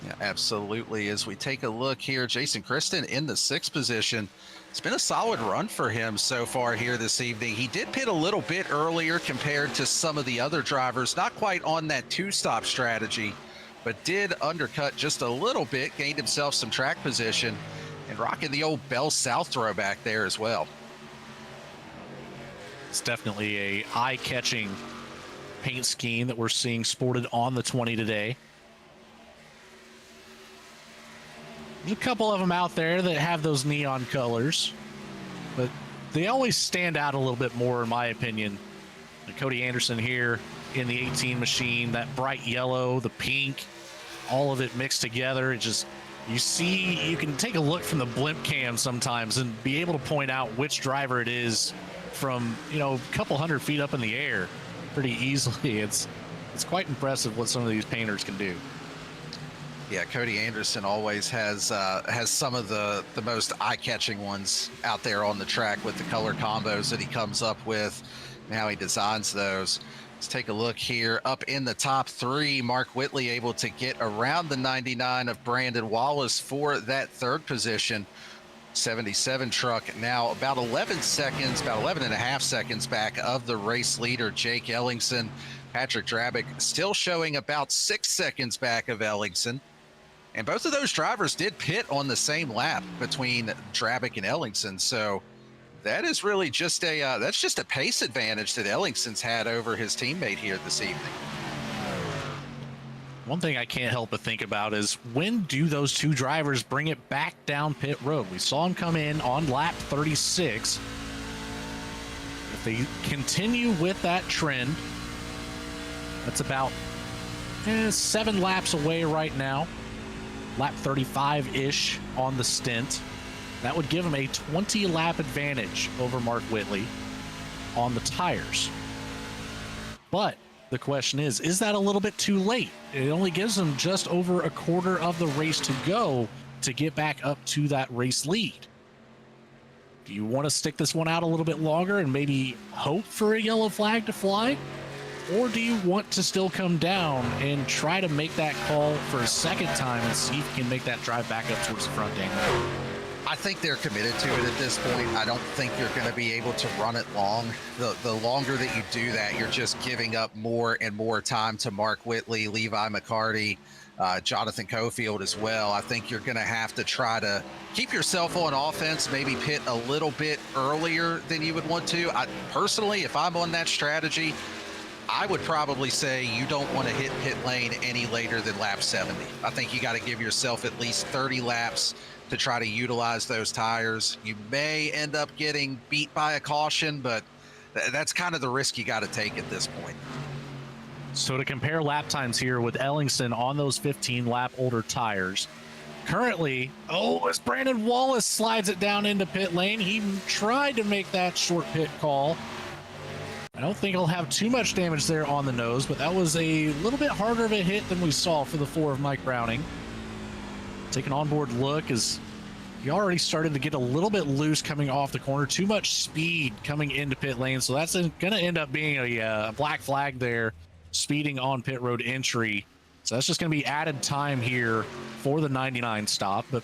Yeah, absolutely. As we take a look here, Jason Kristen in the 6th position. It's been a solid run for him so far here this evening. He did pit a little bit earlier compared to some of the other drivers, not quite on that 2-stop strategy, but did undercut just a little bit, gained himself some track position, and rocking the old Bell South throwback there as well. It's definitely a eye-catching paint scheme that we're seeing sported on the 20 today. There's a couple of them out there that have those neon colors, but they always stand out a little bit more, in my opinion. And Cody Anderson here in the 18 machine, that bright yellow, the pink, all of it mixed together. It just, you can take a look from the blimp cam sometimes and be able to point out which driver it is from, a couple hundred feet up in the air pretty easily. It's quite impressive what some of these painters can do. Yeah, Cody Anderson always has some of the most eye-catching ones out there on the track with the color combos that he comes up with and how he designs those. Let's take a look here. Up in the top 3, Mark Whitley able to get around the 99 of Brandon Wallace for that 3rd position. 77 truck now about 11 and a half seconds back of the race leader, Jake Ellingson. Patrick Drabick still showing about 6 seconds back of Ellingson. And both of those drivers did pit on the same lap between Drabick and Ellingson. So that is really just that's just a pace advantage that Ellingson's had over his teammate here this evening. One thing I can't help but think about is, when do those two drivers bring it back down pit road? We saw them come in on lap 36. If they continue with that trend, that's about 7 laps away right now. Lap 35-ish on the stint. That would give him a 20-lap advantage over Mark Whitley on the tires. But the question is that a little bit too late? It only gives him just over a quarter of the race to go to get back up to that race lead. Do you want to stick this one out a little bit longer and maybe hope for a yellow flag to fly? Or do you want to still come down and try to make that call for a second time and see if you can make that drive back up towards the front, Daniel? I think they're committed to it at this point. I don't think you're going to be able to run it long. The longer that you do that, you're just giving up more and more time to Mark Whitley, Levi McCarty, Jonathan Cofield as well. I think you're going to have to try to keep yourself on offense, maybe pit a little bit earlier than you would want to. Personally, if I'm on that strategy, I would probably say you don't want to hit pit lane any later than lap 70. I think you got to give yourself at least 30 laps to try to utilize those tires. You may end up getting beat by a caution, but that's kind of the risk you got to take at this point. So to compare lap times here with Ellingson on those 15 lap older tires, currently, as Brandon Wallace slides it down into pit lane, he tried to make that short pit call. I don't think he'll have too much damage there on the nose, but that was a little bit harder of a hit than we saw for the 4 of Mike Browning. Take an onboard look as he already started to get a little bit loose coming off the corner. Too much speed coming into pit lane, so that's going to end up being a black flag there, speeding on pit road entry. So that's just going to be added time here for the 99 stop. But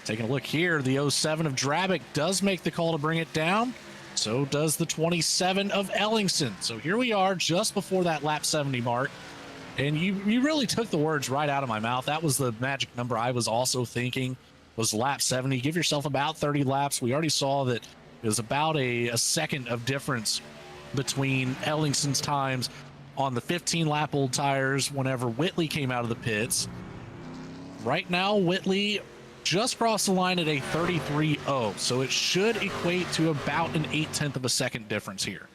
Taking a look here, the 07 of Drabick does make the call to bring it down. So does the 27 of Ellingson. So here we are just before that lap 70 mark. And you really took the words right out of my mouth. That was the magic number I was also thinking, was lap 70. Give yourself about 30 laps. We already saw that it was about a second of difference between Ellingson's times on the 15-lap old tires whenever Whitley came out of the pits. Right now, Whitley just crossed the line at a 33.0, so it should equate to about an 0.8 of a second difference here.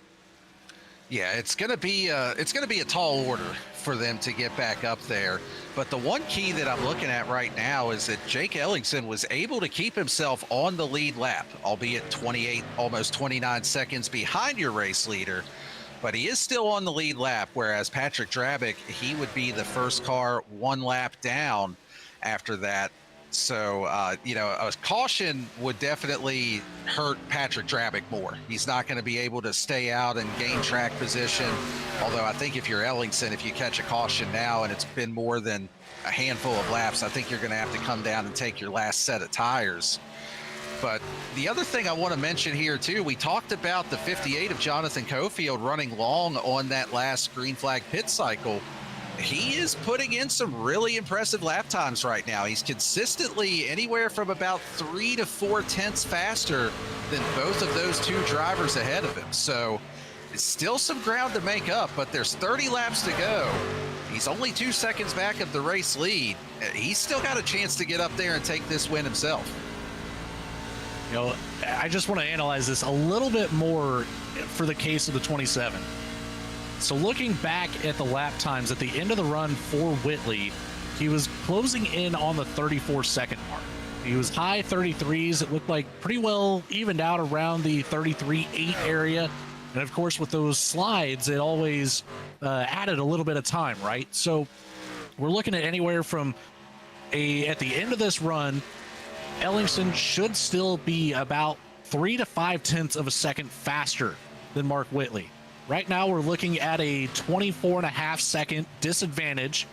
Yeah, it's gonna be a tall order for them to get back up there. But the one key that I'm looking at right now is that Jake Ellingson was able to keep himself on the lead lap, albeit 28, almost 29 seconds behind your race leader. But he is still on the lead lap, whereas Patrick Drabick, he would be the first car one lap down after that. So, a caution would definitely hurt Patrick Drabick more. He's not going to be able to stay out and gain track position. Although I think if you're Ellingson, if you catch a caution now and it's been more than a handful of laps, I think you're going to have to come down and take your last set of tires. But the other thing I want to mention here, too, we talked about the 58 of Jonathan Cofield running long on that last green flag pit cycle. He is putting in some really impressive lap times right now. He's consistently anywhere from about 3 to 4 tenths faster than both of those two drivers ahead of him. So it's still some ground to make up, but there's 30 laps to go. He's only 2 seconds back of the race lead. He's still got a chance to get up there and take this win himself. I just want to analyze this a little bit more for the case of the 27. So looking back at the lap times at the end of the run for Whitley, he was closing in on the 34-second mark. He was high 33s. It looked like pretty well evened out around the 33.8 area. And of course, with those slides, it always added a little bit of time, right? So we're looking at anywhere from at the end of this run, Ellingson should still be about 3 to 5 tenths of a second faster than Mark Whitley. Right now, we're looking at a 24.5 second disadvantage.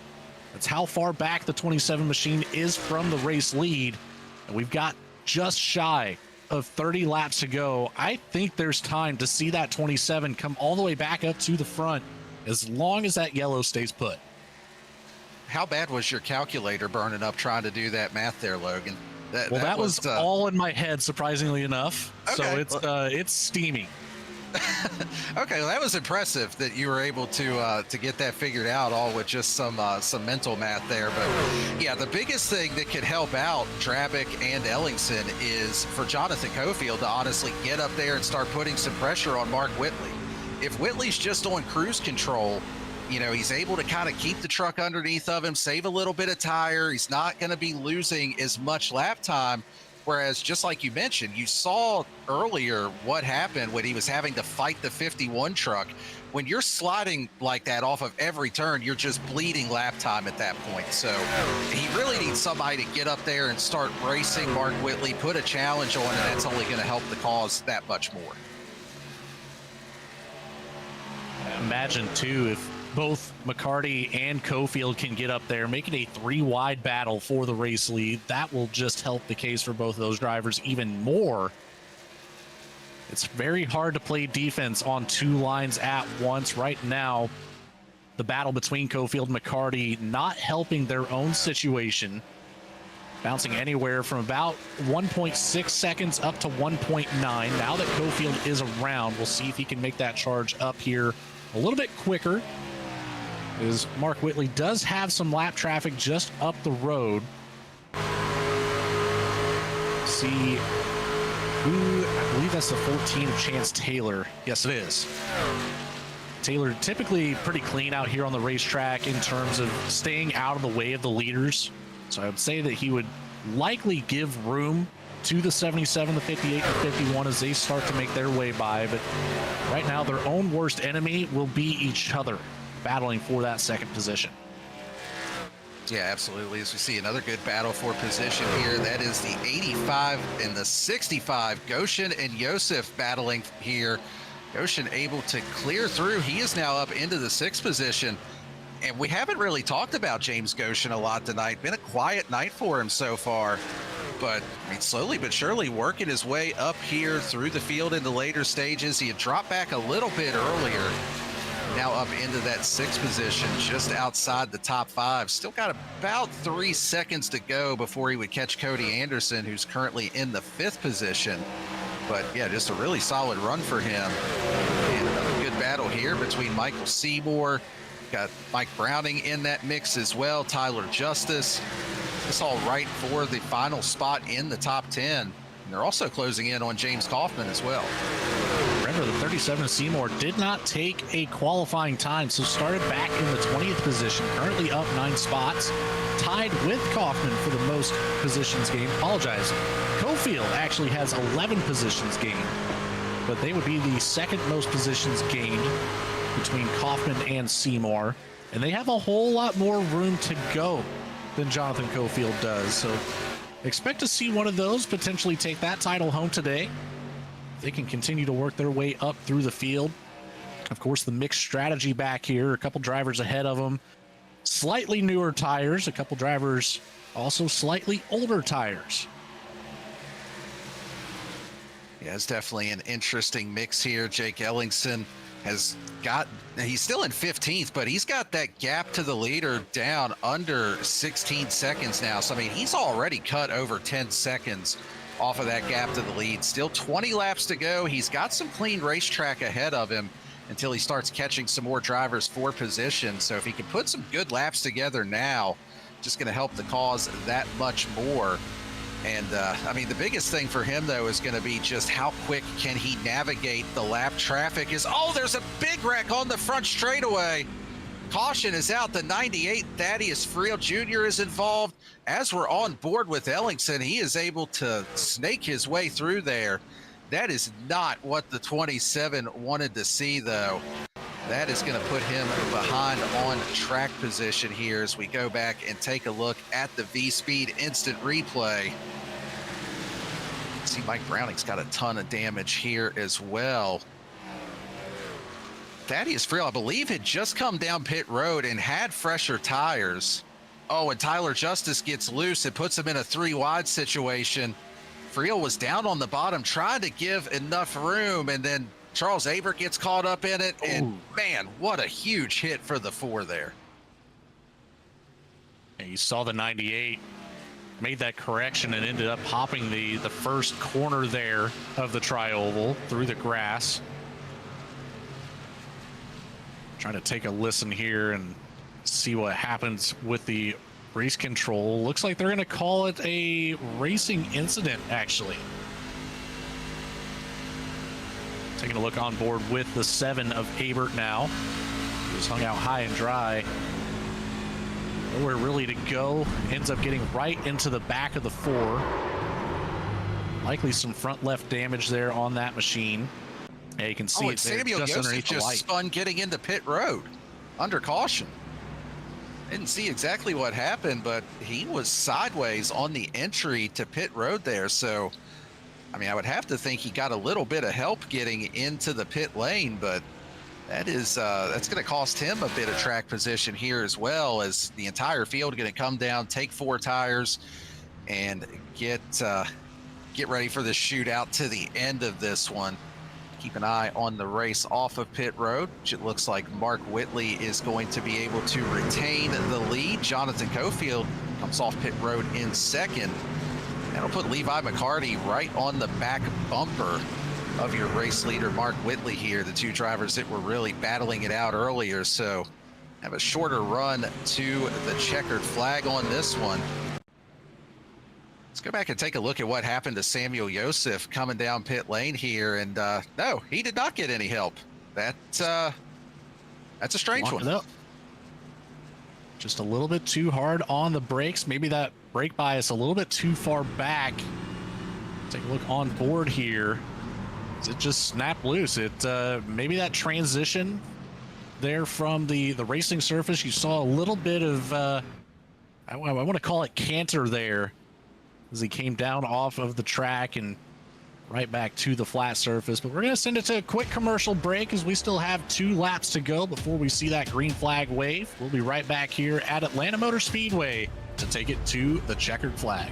That's how far back the 27 machine is from the race lead. And we've got just shy of 30 laps to go. I think there's time to see that 27 come all the way back up to the front as long as that yellow stays put. How bad was your calculator burning up trying to do that math there, Logan? That was all in my head, surprisingly enough. Okay. So it's steaming. Okay, well, that was impressive that you were able to get that figured out all with just some mental math there. But yeah, the biggest thing that could help out Drabick and Ellingson is for Jonathan Cofield to honestly get up there and start putting some pressure on Mark Whitley. If Whitley's just on cruise control, he's able to kind of keep the truck underneath of him, save a little bit of tire. He's not going to be losing as much lap time. Whereas, just like you mentioned, you saw earlier what happened when he was having to fight the 51 truck. When you're sliding like that off of every turn, you're just bleeding lap time at that point. So he really needs somebody to get up there and start racing Mark Whitley, put a challenge on, and that's only going to help the cause that much more. Imagine, too, if both McCarty and Cofield can get up there, making a 3-wide battle for the race lead. That will just help the case for both of those drivers even more. It's very hard to play defense on 2 lines at once. Right now, the battle between Cofield and McCarty not helping their own situation. Bouncing anywhere from about 1.6 seconds up to 1.9. Now that Cofield is around, we'll see if he can make that charge up here a little bit quicker, as Mark Whitley does have some lap traffic just up the road. See who, I believe that's the 14 of Chance Taylor. Yes, it is. Taylor typically pretty clean out here on the racetrack in terms of staying out of the way of the leaders. So I would say that he would likely give room to the 77, the 58, the 51 as they start to make their way by. But right now, their own worst enemy will be each other, battling for that second position. Yeah, absolutely. As we see another good battle for position here, that is the 85 and the 65. Goshen and Yosef battling here. Goshen able to clear through. He is now up into the 6th position. And we haven't really talked about James Goshen a lot tonight. Been a quiet night for him so far. but I mean, slowly but surely working his way up here through the field in the later stages. He had dropped back a little bit earlier, now up into that 6th position, just outside the top 5. Still got about 3 seconds to go before he would catch Cody Anderson, who's currently in the 5th position. But yeah, just a really solid run for him. And another good battle here between Michael Seymour, got Mike Browning in that mix as well, Tyler Justice. It's all right for the final spot in the top 10. And they're also closing in on James Kaufman as well. Remember, the 37 Seymour did not take a qualifying time, so started back in the 20th position, currently up 9 spots, tied with Kaufman for the most positions gained. Apologize. Cofield actually has 11 positions gained, but they would be the 2nd most positions gained between Kaufman and Seymour, and they have a whole lot more room to go than Jonathan Cofield does, so expect to see one of those potentially take that title home today. They can continue to work their way up through the field. Of course, the mixed strategy back here, a couple drivers ahead of them, slightly newer tires, a couple drivers also slightly older tires. Yeah, it's definitely an interesting mix here. Jake Ellingson he's still in 15th, but he's got that gap to the leader down under 16 seconds now. So, I mean, he's already cut over 10 seconds off of that gap to the lead. Still 20 laps to go. He's got some clean racetrack ahead of him until he starts catching some more drivers for position. So if he can put some good laps together now, just going to help the cause that much more. And I mean, the biggest thing for him, though, is going to be just how quick can he navigate the lap traffic. There's a big wreck on the front straightaway. Caution is out. The 98 Thaddeus Friel Jr. is involved. As we're on board with Ellingson, he is able to snake his way through there. That is not what the 27 wanted to see, though. That is going to put him behind on track position here as we go back and take a look at the V-Speed instant replay. See, Mike Browning's got a ton of damage here as well. Thaddeus Friel, I believe, had just come down pit road and had fresher tires. Oh, and Tyler Justice gets loose. It puts him in a 3-wide situation. Friel was down on the bottom trying to give enough room, and then Charles Aber gets caught up in it. And man, what a huge hit for the 4 there. And you saw the 98 made that correction and ended up hopping the first corner there of the tri-oval through the grass. Trying to take a listen here and see what happens with the race control. Looks like they're going to call it a racing incident, actually. Taking a look on board with the 7 of Abert now. He was hung out high and dry. Nowhere really to go. Ends up getting right into the back of the 4. Likely some front left damage there on that machine. Yeah, you can see it there, Samuel just underneath the light. just spun getting into pit road under caution. Didn't see exactly what happened, but he was sideways on the entry to pit road there. So, I mean, I would have to think he got a little bit of help getting into the pit lane, but that's going to cost him a bit of track position here as well, as the entire field going to come down, take 4 tires, and get ready for the shootout to the end of this one. Keep an eye on the race off of pit road, which it looks like Mark Whitley is going to be able to retain the lead. Jonathan Cofield comes off pit road in 2nd. That'll put Levi McCarty right on the back bumper of your race leader, Mark Whitley here, the 2 drivers that were really battling it out earlier. So have a shorter run to the checkered flag on this one. Let's go back and take a look at what happened to Samuel Yosef coming down pit lane here. And no, he did not get any help. That's a strange one. Up. Just a little bit too hard on the brakes. Maybe that brake bias a little bit too far back. Take a look on board here. It just snapped loose. Maybe that transition there from the racing surface, you saw a little bit of I want to call it canter there, as he came down off of the track and right back to the flat surface. But we're going to send it to a quick commercial break, as we still have 2 laps to go before we see that green flag wave. We'll be right back here at Atlanta Motor Speedway to take it to the checkered flag.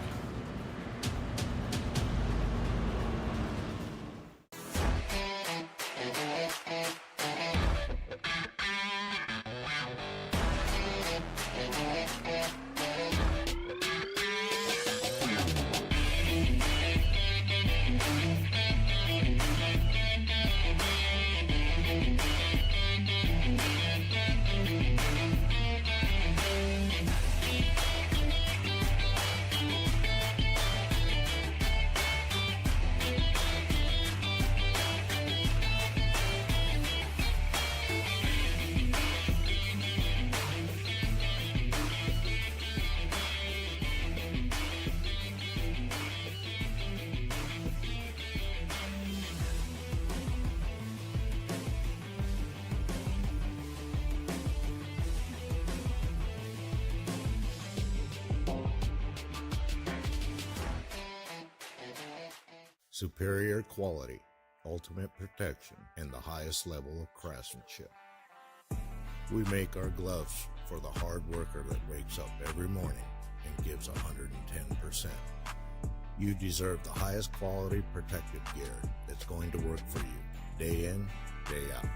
superior quality, ultimate protection, and the highest level of craftsmanship. We make our gloves for the hard worker that wakes up every morning and gives 110%. You deserve the highest quality protective gear that's going to work for you, day in, day out.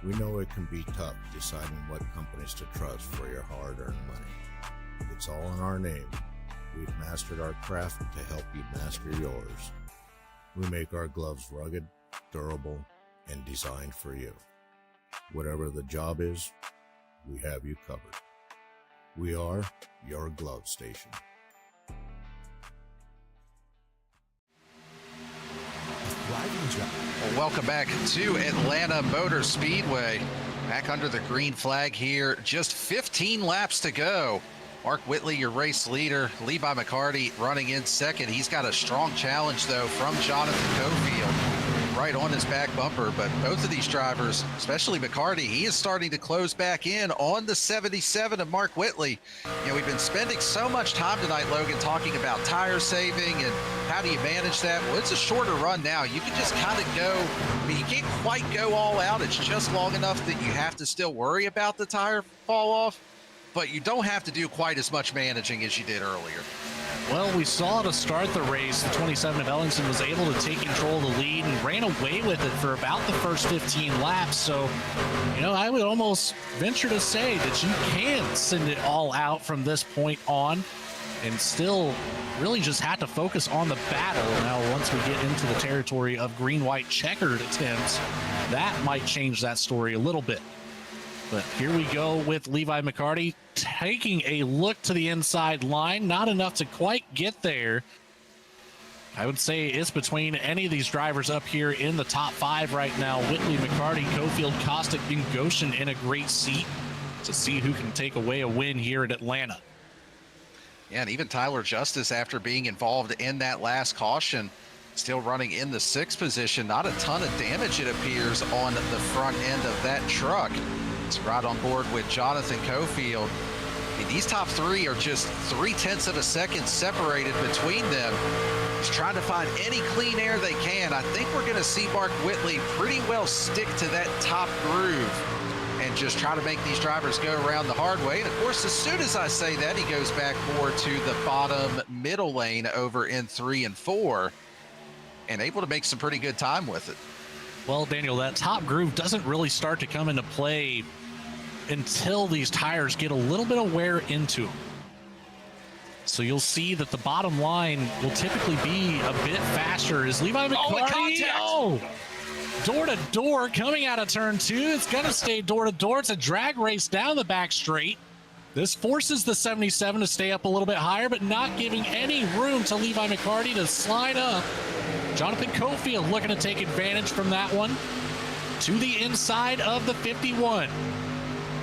We know it can be tough deciding what companies to trust for your hard-earned money. It's all in our name. We've mastered our craft to help you master yours. We make our gloves rugged, durable, and designed for you. Whatever the job is, we have you covered. We are your glove station. Well, welcome back to Atlanta Motor Speedway. Back under the green flag here. Just 15 laps to go. Mark Whitley, your race leader. Levi McCarty running in second. He's got a strong challenge, though, from Jonathan Cofield right on his back bumper. But both of these drivers, especially McCarty, he is starting to close back in on the 77 of Mark Whitley. You know, we've been spending so much time tonight, Logan, talking about tire saving and how do you manage that. Well, it's a shorter run now. You can just kind of go, I mean, you can't quite go all out. It's just long enough that you have to still worry about the tire fall off, but you don't have to do quite as much managing as you did earlier. Well, we saw to start the race, the 27 of Ellingson was able to take control of the lead and ran away with it for about the first 15 laps. So, you know, I would almost venture to say that you can send it all out from this point on and still really just have to focus on the battle. Now, once we get into the territory of green-white checkered attempts, that might change that story a little bit. But here we go with Levi McCarty taking a look to the inside line. Not enough to quite get there. I would say it's between any of these drivers up here in the top five right now. Whitley, McCarty, Cofield, Kostick, and Goshen in a great seat to see who can take away a win here at Atlanta. Yeah, and even Tyler Justice, after being involved in that last caution, still running in the sixth position. Not a ton of damage, it appears, on the front end of that truck. It's right on board with Jonathan Cofield. I mean, these top three are just 0.3 of a second separated between them. Just trying to find any clean air they can. I think we're going to see Mark Whitley pretty well stick to that top groove and just try to make these drivers go around the hard way. And of course, as soon as I say that, he goes back more to the bottom middle lane over in 3 and 4 and able to make some pretty good time with it. Well, Daniel, that top groove doesn't really start to come into play until these tires get a little bit of wear into them. So you'll see that the bottom line will typically be a bit faster as Levi McCarty, door to door coming out of turn 2. It's going to stay door to door. It's a drag race down the back straight. This forces the 77 to stay up a little bit higher, but not giving any room to Levi McCarty to slide up. Jonathan Cofield looking to take advantage from that one to the inside of the 51.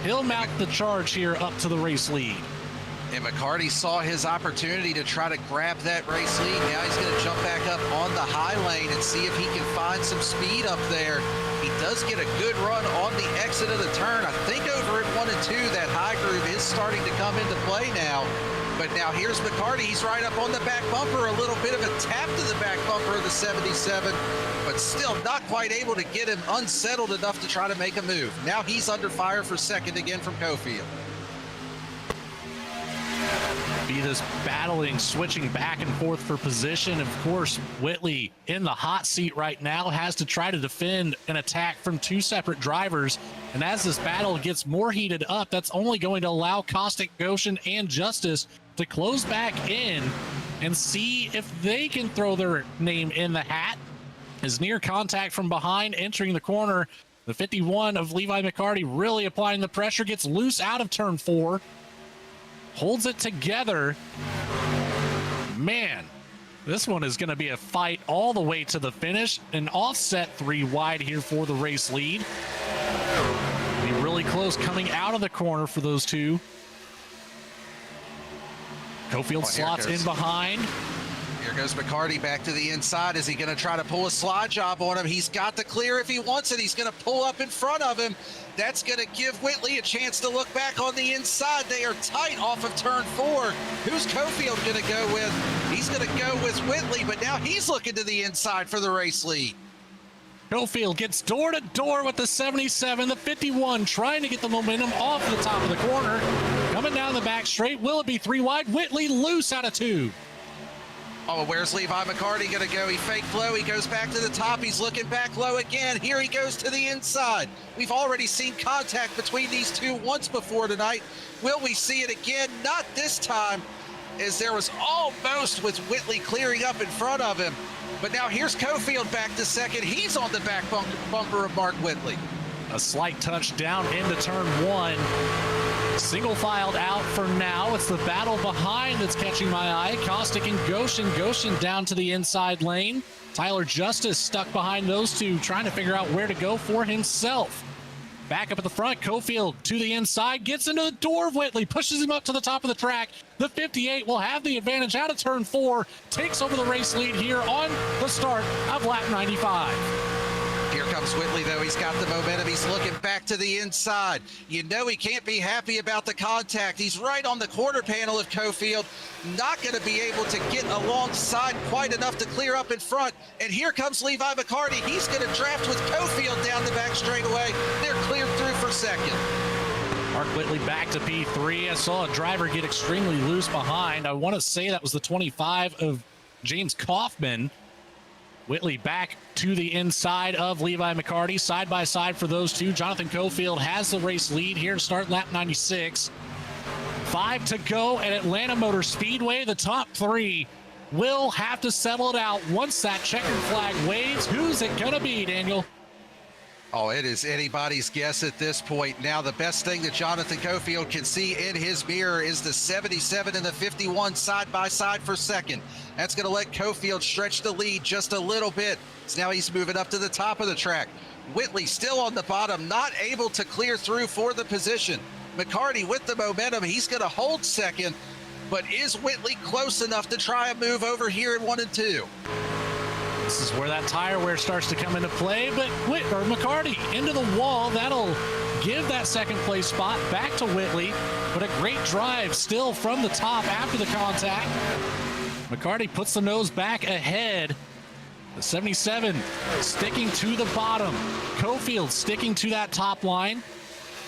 He'll mount the charge here up to the race lead. And McCarty saw his opportunity to try to grab that race lead. Now he's going to jump back up on the high lane and see if he can find some speed up there. He does get a good run on the exit of the turn. I think over at 1 and 2, that high groove is starting to come into play now. But now here's McCarty. He's right up on the back bumper. A little bit of a tap to the back bumper of the 77, but still not quite able to get him unsettled enough to try to make a move. Now he's under fire for second again from Cofield. Be this battling, switching back and forth for position. Of course, Whitley in the hot seat right now has to try to defend an attack from two separate drivers. And as this battle gets more heated up, that's only going to allow Kostick, Goshen, and Justice to close back in and see if they can throw their name in the hat. As near contact from behind entering the corner, the 51 of Levi McCarty really applying the pressure, gets loose out of turn 4. Holds it together. Man, this one is going to be a fight all the way to the finish. An offset 3 wide here for the race lead. Be really close coming out of the corner for those two. Cofield slots in behind. Here goes McCarty back to the inside. Is he going to try to pull a slide job on him? He's got the clear if he wants it. He's going to pull up in front of him. That's going to give Whitley a chance to look back on the inside. They are tight off of turn 4. Who's Cofield going to go with? He's going to go with Whitley, but now he's looking to the inside for the race lead. Cofield gets door to door with the 77, the 51, trying to get the momentum off the top of the corner. Coming down the back straight. Will it be 3 wide? Whitley loose out of 2. Oh, where's Levi McCarty going to go? He faked low. He goes back to the top. He's looking back low again. Here he goes to the inside. We've already seen contact between these two once before tonight. Will we see it again? Not this time, as there was almost with Whitley clearing up in front of him. But now here's Cofield back to second. He's on the back bumper of Mark Whitley. A slight touch down into turn 1. Single filed out for now. It's the battle behind that's catching my eye. Caustic and Goshen. Goshen down to the inside lane. Tyler Justice stuck behind those two, trying to figure out where to go for himself. Back up at the front, Cofield to the inside, gets into the door of Whitley, pushes him up to the top of the track. The 58 will have the advantage out of turn 4, takes over the race lead here on the start of lap 95. Here comes Whitley, though. He's got the momentum. He's looking back to the inside. You know he can't be happy about the contact. He's right on the quarter panel of Cofield. Not going to be able to get alongside quite enough to clear up in front. And here comes Levi McCarty. He's going to draft with Cofield down the back straightaway. They're cleared through for second. Mark Whitley back to P3. I saw a driver get extremely loose behind. I want to say that was the 25 of James Kaufman. Whitley back to the inside of Levi McCarty, side by side for those two. Jonathan Cofield has the race lead here to start lap 96. 5 to go at Atlanta Motor Speedway. The top 3 will have to settle it out once that checkered flag waves. Who's it gonna be, Daniel? Oh, it is anybody's guess at this point. Now, the best thing that Jonathan Cofield can see in his mirror is the 77 and the 51 side by side for second. That's going to let Cofield stretch the lead just a little bit. So now he's moving up to the top of the track. Whitley still on the bottom, not able to clear through for the position. McCarty with the momentum, he's going to hold second, but is Whitley close enough to try a move over here in 1 and 2? This is where that tire wear starts to come into play, but McCarty into the wall. That'll give that second place spot back to Whitley, but a great drive still from the top after the contact. McCarty puts the nose back ahead. The 77 sticking to the bottom. Cofield sticking to that top line.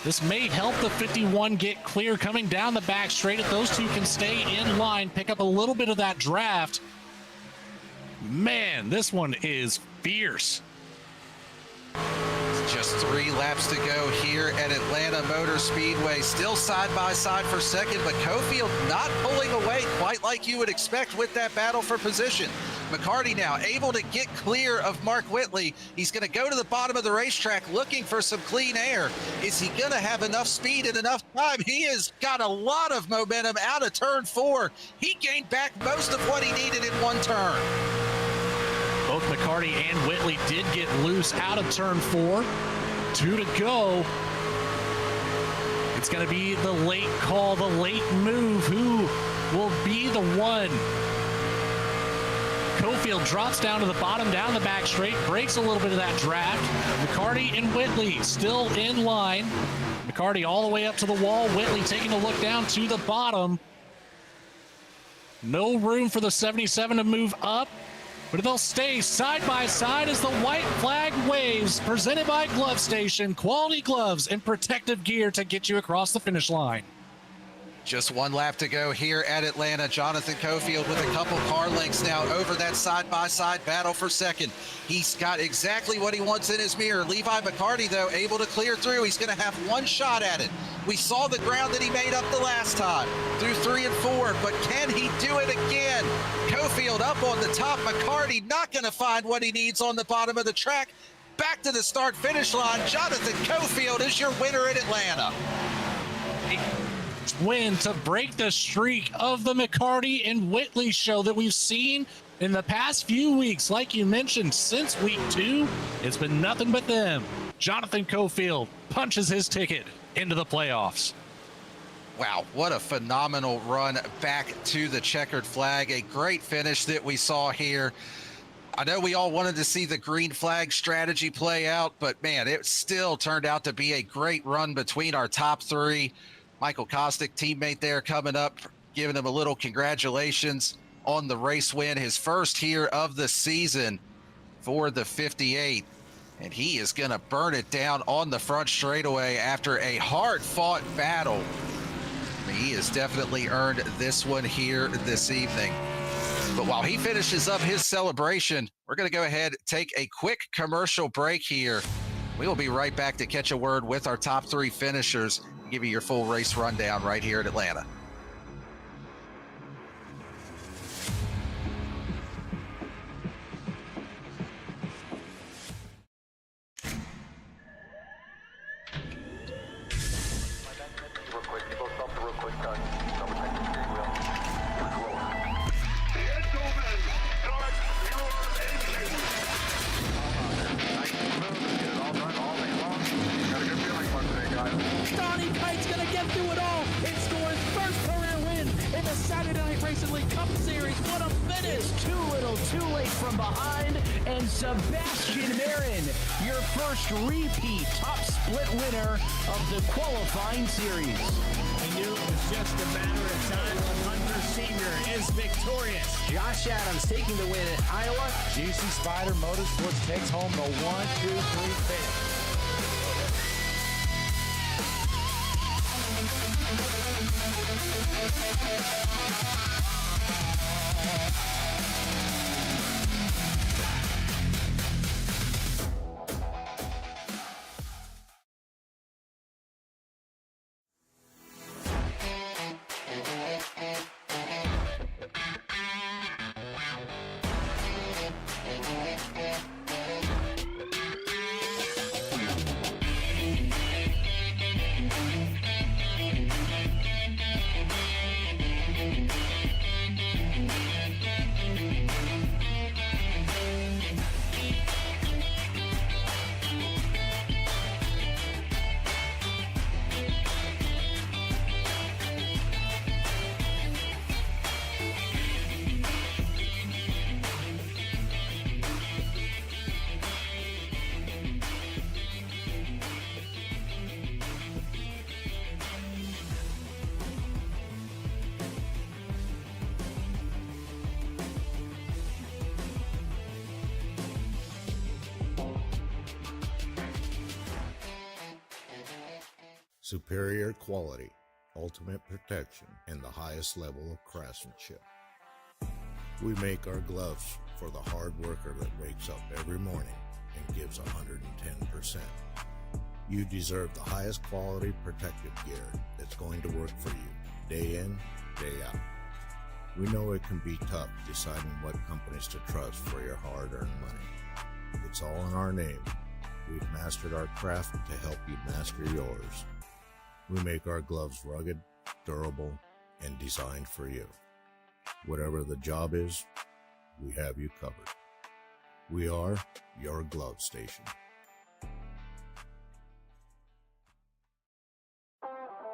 This may help the 51 get clear coming down the back straight. If those two can stay in line, pick up a little bit of that draft. Man, this one is fierce. Just 3 laps to go here at Atlanta Motor Speedway. Still side by side for second, but Cofield not pulling away quite like you would expect with that battle for position. McCarty now able to get clear of Mark Whitley. He's going to go to the bottom of the racetrack looking for some clean air. Is he going to have enough speed and enough time? He has got a lot of momentum out of turn 4. He gained back most of what he needed in 1 turn. Both McCarty and Whitley did get loose out of turn 4. 2 to go. It's going to be the late call, the late move. Who will be the one? Cofield drops down to the bottom, down the back straight, breaks a little bit of that draft. McCarty and Whitley still in line. McCarty all the way up to the wall. Whitley taking a look down to the bottom. No room for the 77 to move up, but they'll stay side by side as the white flag waves, presented by Glove Station. Quality gloves and protective gear to get you across the finish line. Just 1 lap to go here at Atlanta. Jonathan Cofield with a couple car lengths now over that side-by-side battle for second. He's got exactly what he wants in his mirror. Levi McCarty, though, able to clear through. He's going to have 1 shot at it. We saw the ground that he made up the last time through 3 and 4, but can he do it again? Cofield up on the top. McCarty not going to find what he needs on the bottom of the track. Back to the start-finish line. Jonathan Cofield is your winner in Atlanta. Win to break the streak of the McCarty and Whitley show that we've seen in the past few weeks. Like you mentioned, since week 2, it's been nothing but them. Jonathan Cofield punches his ticket into the playoffs. Wow, what a phenomenal run back to the checkered flag. A great finish that we saw here. I know we all wanted to see the green flag strategy play out, but man, it still turned out to be a great run between our top three. Michael Kostick, teammate there, coming up, giving him a little congratulations on the race win, his first here of the season for the 58. And he is going to burn it down on the front straightaway after a hard-fought battle. He has definitely earned this one here this evening. But while he finishes up his celebration, we're going to go ahead and take a quick commercial break here. We will be right back to catch a word with our top three finishers and give you your full race rundown right here at Atlanta. Donnie Kite's going to get through it all and score his first career win in the Saturday Night Racing League Cup Series. What a finish! It's too little, too late from behind, and Sebastian Marin, your first repeat top split winner of the qualifying series. We knew it was just a matter of time. Hunter Sr. is victorious. Josh Adams taking the win at Iowa. GC Spider Motorsports takes home the 1-2-3 finish. Superior quality, ultimate protection, and the highest level of craftsmanship. We make our gloves for the hard worker that wakes up every morning and gives 110%. You deserve the highest quality protective gear that's going to work for you, day in, day out. We know it can be tough deciding what companies to trust for your hard-earned money. It's all in our name. We've mastered our craft to help you master yours. We make our gloves rugged, durable, and designed for you. Whatever the job is, we have you covered. We are your glove station.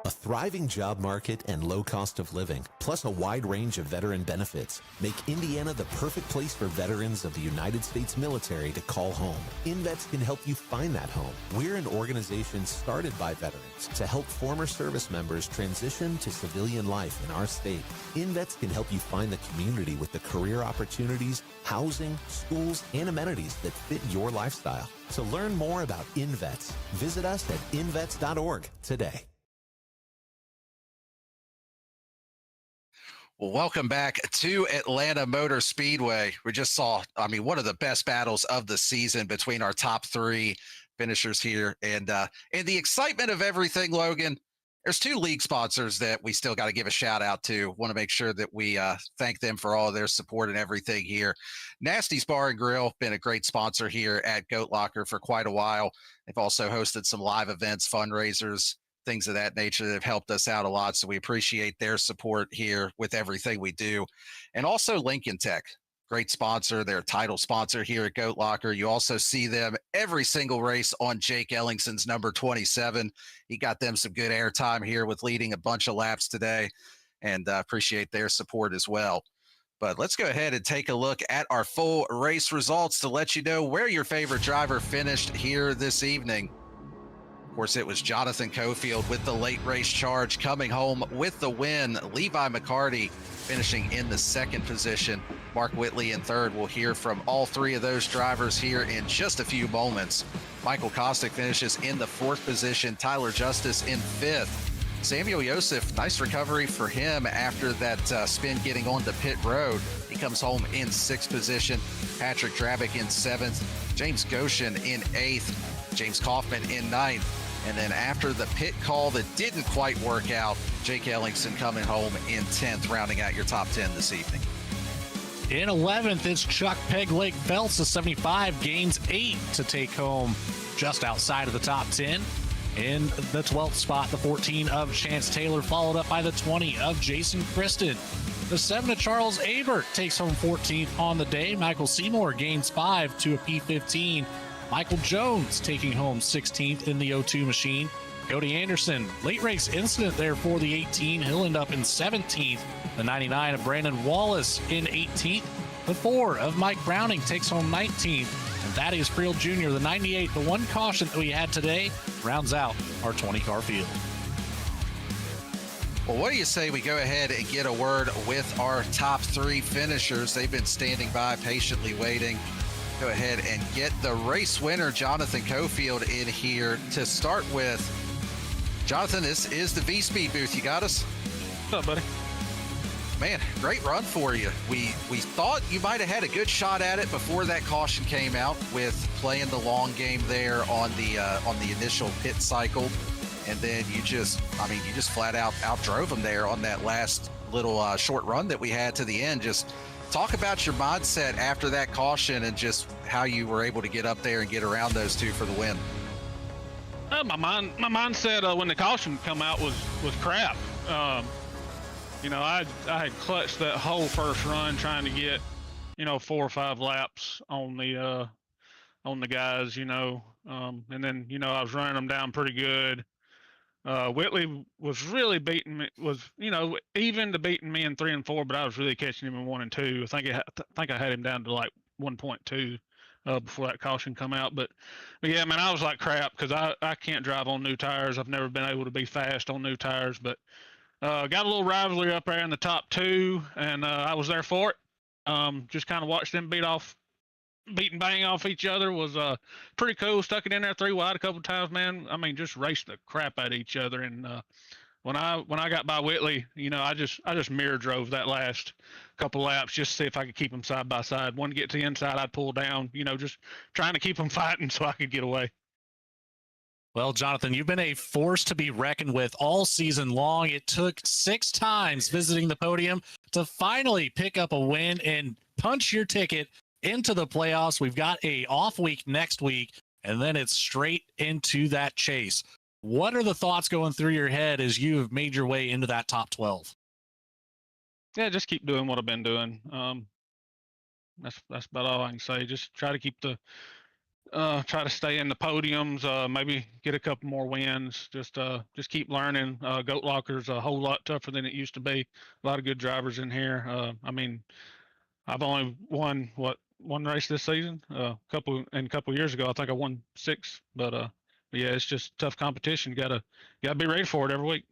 A thriving job market and low cost of living, plus a wide range of veteran benefits, make Indiana the perfect place for veterans of the United States military to call home. InVets can help you find that home. We're an organization started by veterans to help former service members transition to civilian life in our state. InVets can help you find the community with the career opportunities, housing, schools, and amenities that fit your lifestyle. To learn more about InVets, visit us at invets.org today. Well, welcome back to Atlanta Motor Speedway. We just saw, one of the best battles of the season between our top three finishers here. And in the excitement of everything, Logan, there's two league sponsors that we still got to give a shout out to. Want to make sure that we thank them for all of their support and everything here. Nasty's Bar and Grill, been a great sponsor here at Goat Locker for quite a while. They've also hosted some live events, fundraisers, things of that nature that have helped us out a lot. So we appreciate their support here with everything we do. And also Lincoln Tech. Great sponsor, their title sponsor here at Goat Locker. You also see them every single race on Jake Ellingson's number 27. He got them some good airtime here with leading a bunch of laps today, and appreciate their support as well. But let's go ahead and take a look at our full race results to let you know where your favorite driver finished here this evening. Of course, it was Jonathan Cofield with the late race charge coming home with the win. Levi McCarty finishing in the second position. Mark Whitley in third. We'll hear from all three of those drivers here in just a few moments. Michael Kostick finishes in the fourth position. Tyler Justice in fifth. Samuel Yosef, nice recovery for him after that spin getting on the pit road. He comes home in sixth position. Patrick Drabick in seventh. James Goshen in eighth. James Kaufman in ninth. And then after the pit call that didn't quite work out, Jake Ellingson coming home in 10th, rounding out your top 10 this evening. In 11th, it's Chuck Peg Leg Phelps, a 75, gains 8 to take home just outside of the top 10. In the 12th spot, the 14 of Chance Taylor, followed up by the 20 of Jason Kristen. The 7 of Charles Avert takes home 14th on the day. Michael Seymour gains 5 to a P15. Michael Jones taking home 16th in the O2 machine. Cody Anderson, late race incident there for the 18. He'll end up in 17th. The 99 of Brandon Wallace in 18th. The 4 of Mike Browning takes home 19th. And Thaddeus Creel Jr., the 98, the one caution that we had today, rounds out our 20-car field. Well, what do you say we go ahead and get a word with our top three finishers? They've been standing by, patiently waiting. Go ahead and get the race winner, Jonathan Cofield, in here to start with. Jonathan, this is the V-Speed booth. You got us? What's up, buddy? Man, great run for you. We thought you might have had a good shot at it before that caution came out with playing the long game there on the initial pit cycle, and then you just flat out outdrove them there on that last little short run that we had to the end. Just talk about your mindset after that caution and just how you were able to get up there and get around those two for the win. My mindset when the caution come out was crap. I had clutched that whole first run trying to get 4 or 5 laps on the guys, and then I was running them down pretty good. Whitley was really beating me, even to beating me in 3 and 4, but I was really catching him in 1 and 2. I think I had him down to like 1.2 before that caution come out. But yeah, man, I was like crap because I can't drive on new tires. I've never been able to be fast on new tires, but got a little rivalry up there in the top 2, and I was there for it. Just kind of watched them beat and bang off each other was pretty cool. Stuck it in there 3 wide a couple of times, man. I mean, just raced the crap out of each other. And when I got by Whitley, I just mirror drove that last couple laps just to see if I could keep them side by side. One to get to the inside, I'd pull down. Just trying to keep them fighting so I could get away. Well, Jonathan, you've been a force to be reckoned with all season long. It took 6 times visiting the podium to finally pick up a win and punch your ticket into the playoffs. We've got a off week next week, and then it's straight into that chase. What are the thoughts going through your head as you've made your way into that top 12? Yeah, just keep doing what I've been doing. That's about all I can say. Just try to keep try to stay in the podiums, maybe get a couple more wins. Just keep learning. Goat Locker's a whole lot tougher than it used to be. A lot of good drivers in here. I've only won one race this season. A couple years ago, I think I won 6. But yeah, it's just tough competition. You gotta be ready for it every week.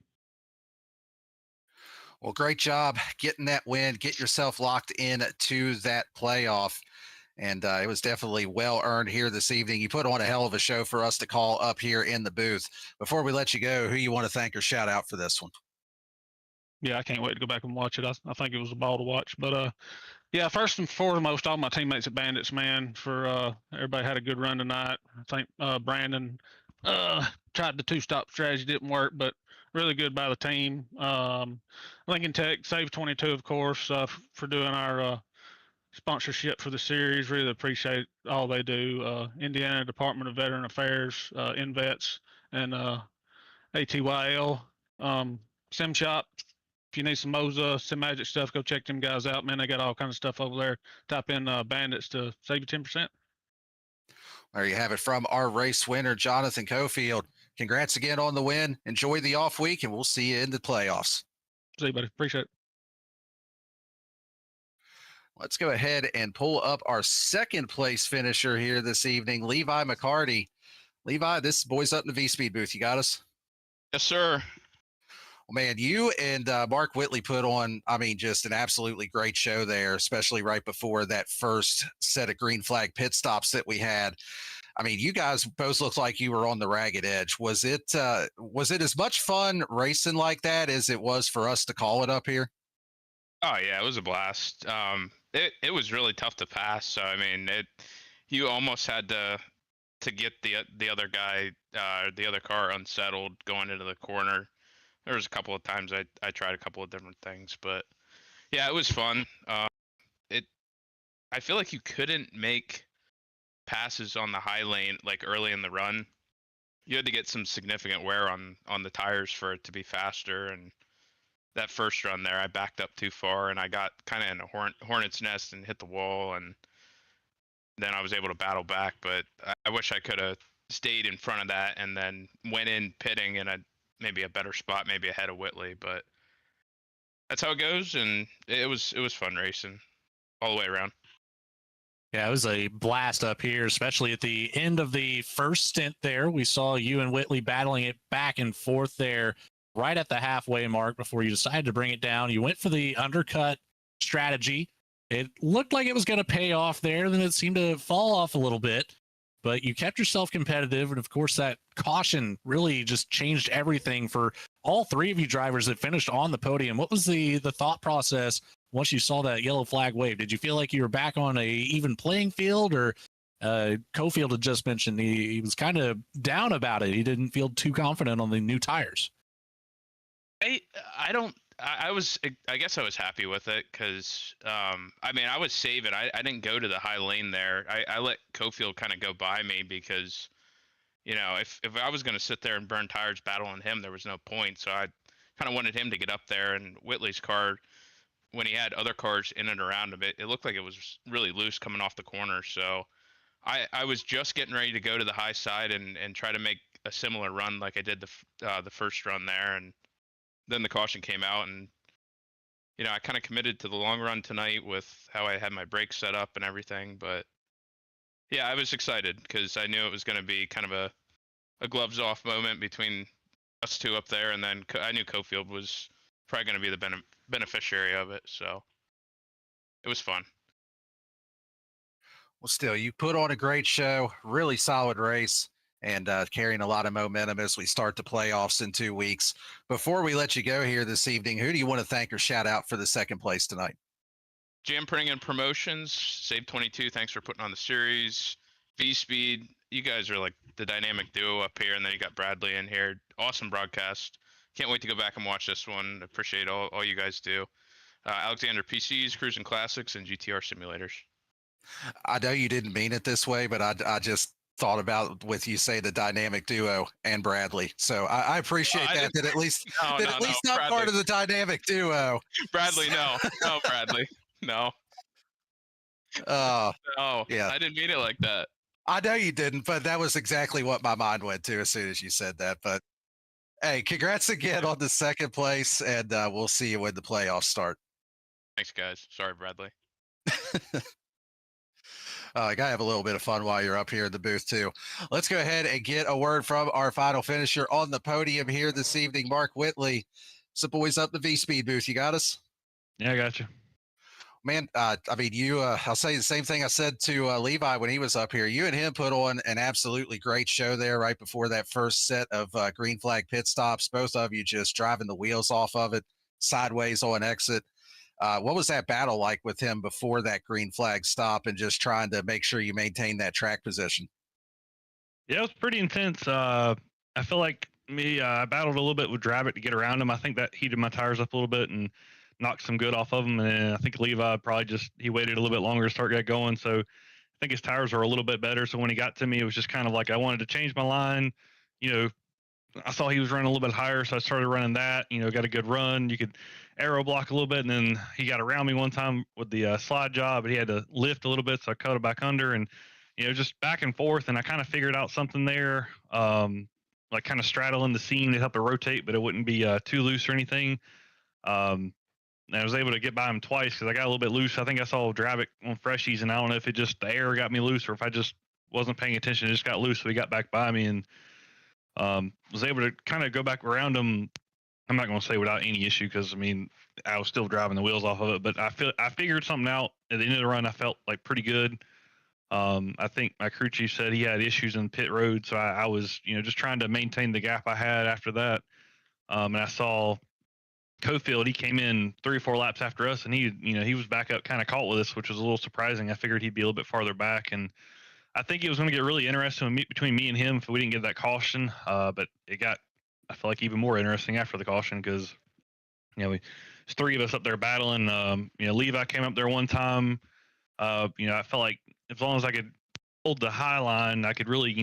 Well, great job getting that win. Get yourself locked in to that playoff. And it was definitely well earned here this evening. You put on a hell of a show for us to call up here in the booth. Before we let you go, who you want to thank or shout out for this one? Yeah, I can't wait to go back and watch it. I think it was a ball to watch. But yeah, first and foremost, all my teammates at Bandits, man, for everybody had a good run tonight. I think Brandon tried the 2-stop strategy, didn't work, but really good by the team. Lincoln Tech, SAVE22, of course, for doing our sponsorship for the series. Really appreciate all they do. Indiana Department of Veteran Affairs, InVets, and ATYL, Sim Shop, If you need some Moza, some Magic stuff, go check them guys out, man. They got all kinds of stuff over there. Type in Bandits to save you 10%. There you have it from our race winner, Jonathan Cofield. Congrats again on the win. Enjoy the off week, and we'll see you in the playoffs. See you, buddy. Appreciate it. Let's go ahead and pull up our second place finisher here this evening, Levi McCarty. Levi, this is Boys Up in the V-Speed booth. You got us? Yes, sir. Well, man, you and Mark Whitley put on, just an absolutely great show there, especially right before that first set of green flag pit stops that we had. You guys both looked like you were on the ragged edge. Was it as much fun racing like that as it was for us to call it up here? Oh yeah, it was a blast. It was really tough to pass. So you almost had to get the other guy, the other car unsettled going into the corner. There was a couple of times I tried a couple of different things, but yeah, it was fun. I feel like you couldn't make passes on the high lane like early in the run. You had to get some significant wear on the tires for it to be faster. And that first run there, I backed up too far and I got kind of in a hornet's nest and hit the wall, and then I was able to battle back. But I wish I could have stayed in front of that and then went in pitting in maybe a better spot, maybe ahead of Whitley. But that's how it goes, and it was fun racing all the way around. Yeah, it was a blast up here, especially at the end of the first stint there. We saw you and Whitley battling it back and forth there right at the halfway mark before you decided to bring it down. You went for the undercut strategy. It looked like it was going to pay off there, then it seemed to fall off a little bit, but you kept yourself competitive. And of course, that caution really just changed everything for all three of you drivers that finished on the podium. What was the thought process once you saw that yellow flag wave? Did you feel like you were back on a even playing field, or Cofield had just mentioned he was kind of down about it? He didn't feel too confident on the new tires. I guess I was happy with it because, I was saving. I didn't go to the high lane there. I let Cofield kind of go by me because, if I was going to sit there and burn tires battling him, there was no point. So I kind of wanted him to get up there. And Whitley's car, when he had other cars in and around him, it looked like it was really loose coming off the corner. So I was just getting ready to go to the high side and try to make a similar run like I did the first run there. And then the caution came out, and I kind of committed to the long run tonight with how I had my brakes set up and everything. But yeah, I was excited because I knew it was going to be kind of a gloves off moment between us two up there, and then I knew Cofield was probably going to be the beneficiary of it. So it was fun. Well, still, you put on a great show, really solid race, and carrying a lot of momentum as we start the playoffs in 2 weeks. Before we let you go here this evening, who do you want to thank or shout out for the second place tonight? Jam Printing and Promotions, SAVE22, thanks for putting on the series. V-Speed, you guys are like the dynamic duo up here, and then you got Bradley in here. Awesome broadcast. Can't wait to go back and watch this one. Appreciate all you guys do. Alexander PCs, Cruising Classics, and GTR Simulators. I know you didn't mean it this way, but I just thought about with you say the dynamic duo and Bradley. So I appreciate that at least not Bradley. Part of the dynamic duo. Bradley, no, Bradley, no. No, yeah, I didn't mean it like that. I know you didn't, but that was exactly what my mind went to as soon as you said that. But hey, congrats again on the second place, and we'll see you when the playoffs start. Thanks, guys. Sorry, Bradley. I gotta have a little bit of fun while you're up here in the booth too. Let's go ahead and get a word from our final finisher on the podium here this evening, Mark Whitley. So Boys Up the V-Speed booth. You got us? Yeah, I got you. Man, I'll say the same thing I said to Levi when he was up here. You and him put on an absolutely great show there right before that first set of green flag pit stops. Both of you just driving the wheels off of it sideways on exit. What was that battle like with him before that green flag stop and just trying to make sure you maintain that track position? Yeah, it was pretty intense. I feel like I battled a little bit with Drabbit to get around him. I think that heated my tires up a little bit and knocked some good off of him. And I think Levi probably he waited a little bit longer to start get going. So I think his tires were a little bit better. So when he got to me, it was just kind of like I wanted to change my line, I saw he was running a little bit higher, so I started running that. Got a good run. You could arrow block a little bit, and then he got around me one time with the slide job, but he had to lift a little bit, so I cut it back under, and just back and forth. And I kind of figured out something there, like kind of straddling the seam to help it rotate, but it wouldn't be too loose or anything. And I was able to get by him twice because I got a little bit loose. I think I saw Dravic on freshies, and I don't know if it just the air got me loose or if I just wasn't paying attention. It just got loose, so he got back by me and was able to kind of go back around him. I'm not going to say without any issue because I was still driving the wheels off of it, but I figured something out at the end of the run. I felt like pretty good. I think my crew chief said he had issues in pit road, so I was just trying to maintain the gap I had after that. And I saw Cofield, he came in 3 or 4 laps after us, and he was back up kind of caught with us, which was a little surprising. I figured he'd be a little bit farther back, and I think it was going to get really interesting between me and him if we didn't get that caution. But it got, I feel like, even more interesting after the caution because, there's 3 of us up there battling. Levi came up there one time. I felt like as long as I could hold the high line, I could really,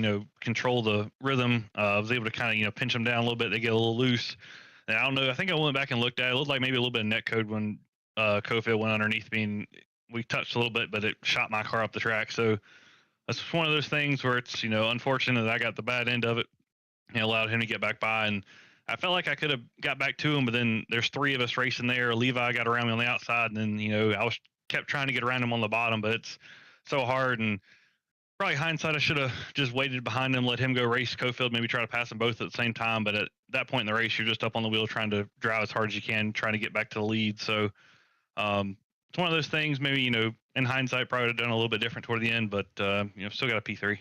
control the rhythm. I was able to kind of, pinch them down a little bit. They get a little loose. And I don't know. I think I went back and looked at it. It looked like maybe a little bit of net code when Cofield went underneath me, and we touched a little bit, but it shot my car up the track. So that's one of those things where it's, unfortunate that I got the bad end of it. Allowed him to get back by, and I felt like I could have got back to him, but then there's 3 of us racing there. Levi got around me on the outside, and then I was kept trying to get around him on the bottom, but it's so hard. And probably hindsight, I should have just waited behind him, let him go race Cofield, maybe try to pass them both at the same time. But at that point in the race, you're just up on the wheel trying to drive as hard as you can, trying to get back to the lead. So it's one of those things. Maybe in hindsight, probably would have done a little bit different toward the end, but still got a P3.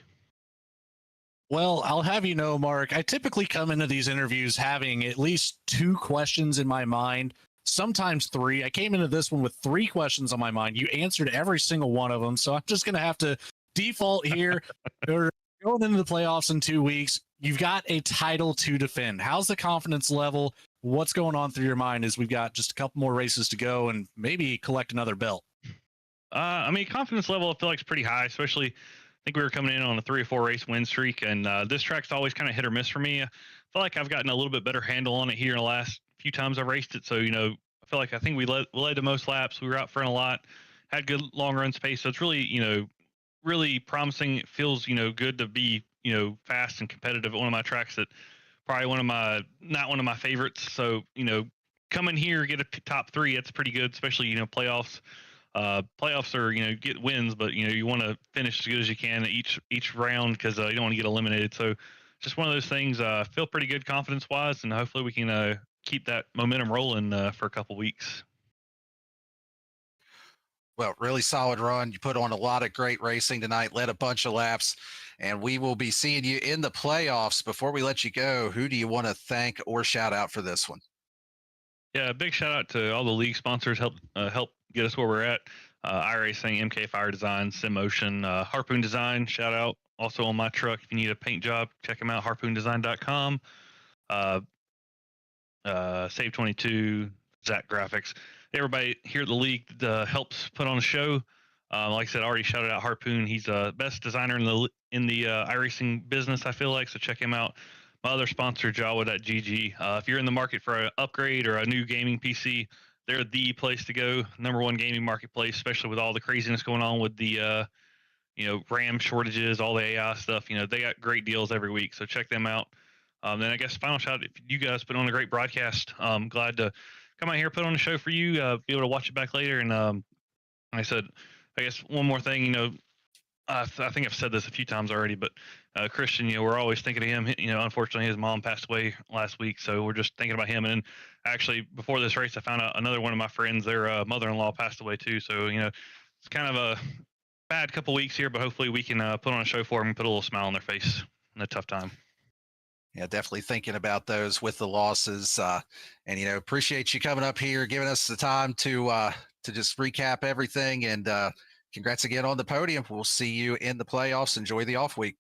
Well, I'll have you know, Mark, I typically come into these interviews having at least 2 questions in my mind, sometimes 3. I came into this one with 3 questions on my mind. You answered every single one of them, so I'm just going to have to default here. We're going into the playoffs in 2 weeks. You've got a title to defend. How's the confidence level? What's going on through your mind as we've got just a couple more races to go and maybe collect another belt? Confidence level I feel like is pretty high, especially I think we were coming in on a 3 or 4 race win streak, and this track's always kind of hit or miss for me. I feel like I've gotten a little bit better handle on it here in the last few times I've raced it. So, I think we led the most laps. We were out front a lot, had good long run space. So it's really, really promising. It feels, good to be, fast and competitive at one of my tracks that probably not one of my favorites. So, come in here, get a top 3, that's pretty good, especially, playoffs. Playoffs are, get wins, but, you want to finish as good as you can each round because you don't want to get eliminated. So just one of those things. Feel pretty good confidence wise, and hopefully we can keep that momentum rolling for a couple weeks. Well, really solid run. You put on a lot of great racing tonight, led a bunch of laps, and we will be seeing you in the playoffs. Before we let you go, who do you want to thank or shout out for this one? Yeah, big shout out to all the league sponsors help get us where we're at. iRacing, MK Fire Design, SimMotion, Harpoon Design, shout out. Also on my truck, if you need a paint job, check them out, harpoondesign.com. SAVE22, Zach Graphics. Everybody here at the league helps put on a show. Like I said, I already shouted out Harpoon. He's the best designer in the iRacing business, I feel like, so check him out. My other sponsor, Jawa.gg. If you're in the market for an upgrade or a new gaming PC, they're the place to go. #1 gaming marketplace, especially with all the craziness going on with the RAM shortages, all the AI stuff. They got great deals every week, so check them out. Then I guess final shout out, if you guys put on a great broadcast. I'm glad to come out here, put on a show for you, be able to watch it back later. And like I said, I guess one more thing, I think I've said this a few times already, but Christian, we're always thinking of him. Unfortunately, his mom passed away last week, so we're just thinking about him. And then actually, before this race, I found out another one of my friends, their mother-in-law passed away too. So, it's kind of a bad couple weeks here, but hopefully we can put on a show for them and put a little smile on their face in a tough time. Yeah, definitely thinking about those with the losses. And, appreciate you coming up here, giving us the time to just recap everything. And congrats again on the podium. We'll see you in the playoffs. Enjoy the off week.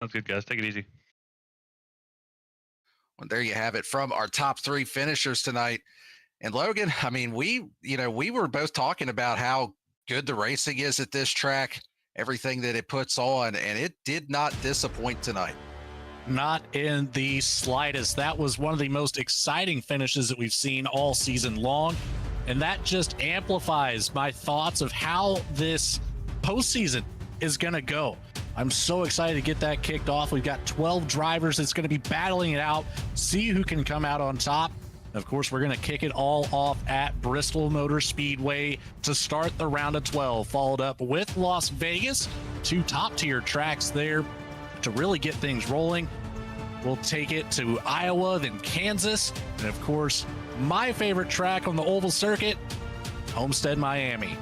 Sounds good, guys. Take it easy. Well, there you have it from our top 3 finishers tonight. And Logan, we were both talking about how good the racing is at this track, everything that it puts on, and it did not disappoint tonight. Not in the slightest. That was one of the most exciting finishes that we've seen all season long. And that just amplifies my thoughts of how this postseason is going to go. I'm so excited to get that kicked off. We've got 12 drivers that's going to be battling it out, see who can come out on top. Of course, we're going to kick it all off at Bristol Motor Speedway to start the round of 12, followed up with Las Vegas, 2 top-tier tracks there to really get things rolling. We'll take it to Iowa, then Kansas, and of course, my favorite track on the oval circuit, Homestead, Miami.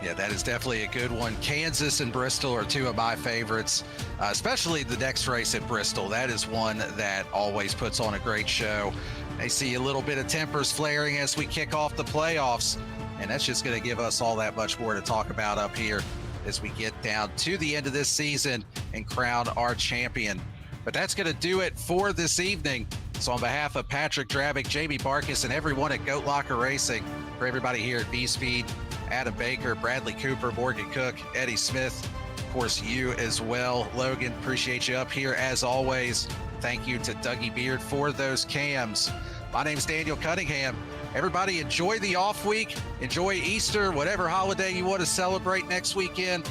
Yeah, that is definitely a good one. Kansas and Bristol are 2 of my favorites, especially the next race at Bristol. That is one that always puts on a great show. I see a little bit of tempers flaring as we kick off the playoffs, and that's just going to give us all that much more to talk about up here as we get down to the end of this season and crown our champion. But that's going to do it for this evening. So on behalf of Patrick Drabick, Jamie Barkis, and everyone at Goat Locker Racing, for everybody here at B-Speed, Adam Baker, Bradley Cooper, Morgan Cook, Eddie Smith, of course, you as well. Logan, appreciate you up here as always. Thank you to Dougie Beard for those cams. My name's Daniel Cunningham. Everybody enjoy the off week, enjoy Easter, whatever holiday you want to celebrate next weekend.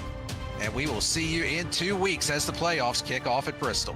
And we will see you in 2 weeks as the playoffs kick off at Bristol.